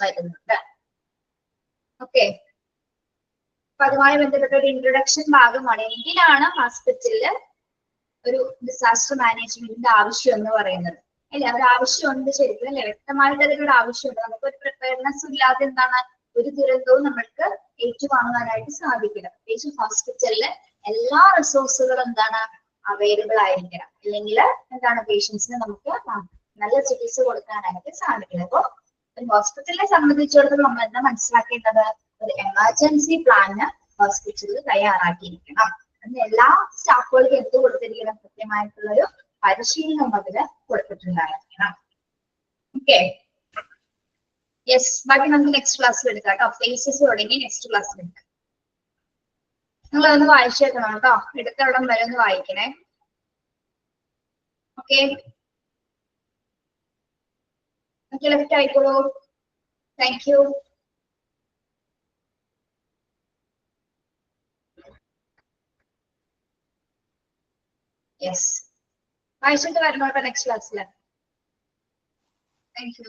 വരുന്നുണ്ട്. ഓക്കെ, അപ്പൊ അതുമായി ബന്ധപ്പെട്ട ഒരു ഇൻട്രൊഡക്ഷൻ ഭാഗമാണ് എന്തിനാണ് ഹോസ്പിറ്റലില് ഒരു ഡിസാസ്റ്റർ മാനേജ്മെന്റിന്റെ ആവശ്യം എന്ന് പറയുന്നത് അല്ലെ. ഒരു ആവശ്യമുണ്ട് ശരിക്കും അല്ലെ, വ്യക്തമായിട്ട് അതിനൊരു ആവശ്യമുണ്ട്. നമുക്ക് ഒരു പ്രിപ്പയർനെസ് ഇല്ലാതെ എന്താണ് ഒരു ദുരന്തവും നമ്മൾക്ക് ഏറ്റുവാങ്ങാനായിട്ട് സാധിക്കില്ല. പ്രത്യേകിച്ച് ഹോസ്പിറ്റലില് എല്ലാ റിസോഴ്സുകളും എന്താണ് അവൈലബിൾ ആയിരിക്കണം, അല്ലെങ്കിൽ എന്താണ് പേഷ്യൻസിന് നമുക്ക് നല്ല ചികിത്സ കൊടുക്കാനായിട്ട് സാധിക്കില്ല. അപ്പൊ ഒരു ഹോസ്പിറ്റലിനെ സംബന്ധിച്ചിടത്തോളം നമ്മൾ എന്താ മനസ്സിലാക്കേണ്ടത്, ഒരു എമർജൻസി പ്ലാന് ഹോസ്പിറ്റലിൽ തയ്യാറാക്കിയിരിക്കണം. അതിന് എല്ലാ സ്റ്റാഫുകൾക്കും എന്ത് കൊടുത്തിരിക്കണം, കൃത്യമായിട്ടുള്ള ഒരു പരിശീലനം അതിന് കൊടുത്തിട്ടുണ്ടായിരിക്കണം. ഓക്കെ, യെസ്, ബാക്കി നമുക്ക് നെക്സ്റ്റ് ക്ലാസ്സിൽ എടുക്കാം കേട്ടോ. ഫേസസ് തുടങ്ങി നെക്സ്റ്റ് ക്ലാസ്സിൽ എടുക്കാം. നിങ്ങൾ ഒന്ന് വായിച്ചേക്കണം കേട്ടോ, എടുത്തവിടം വരെ ഒന്ന് വായിക്കണേ. ഓക്കെ, ലെഫ്റ്റ് ആയിക്കോളൂ. Thank you. യെസ്, വായിച്ചിട്ട് വരണം കേട്ടോ നെക്സ്റ്റ് ക്ലാസ്സിൽ. Thank U.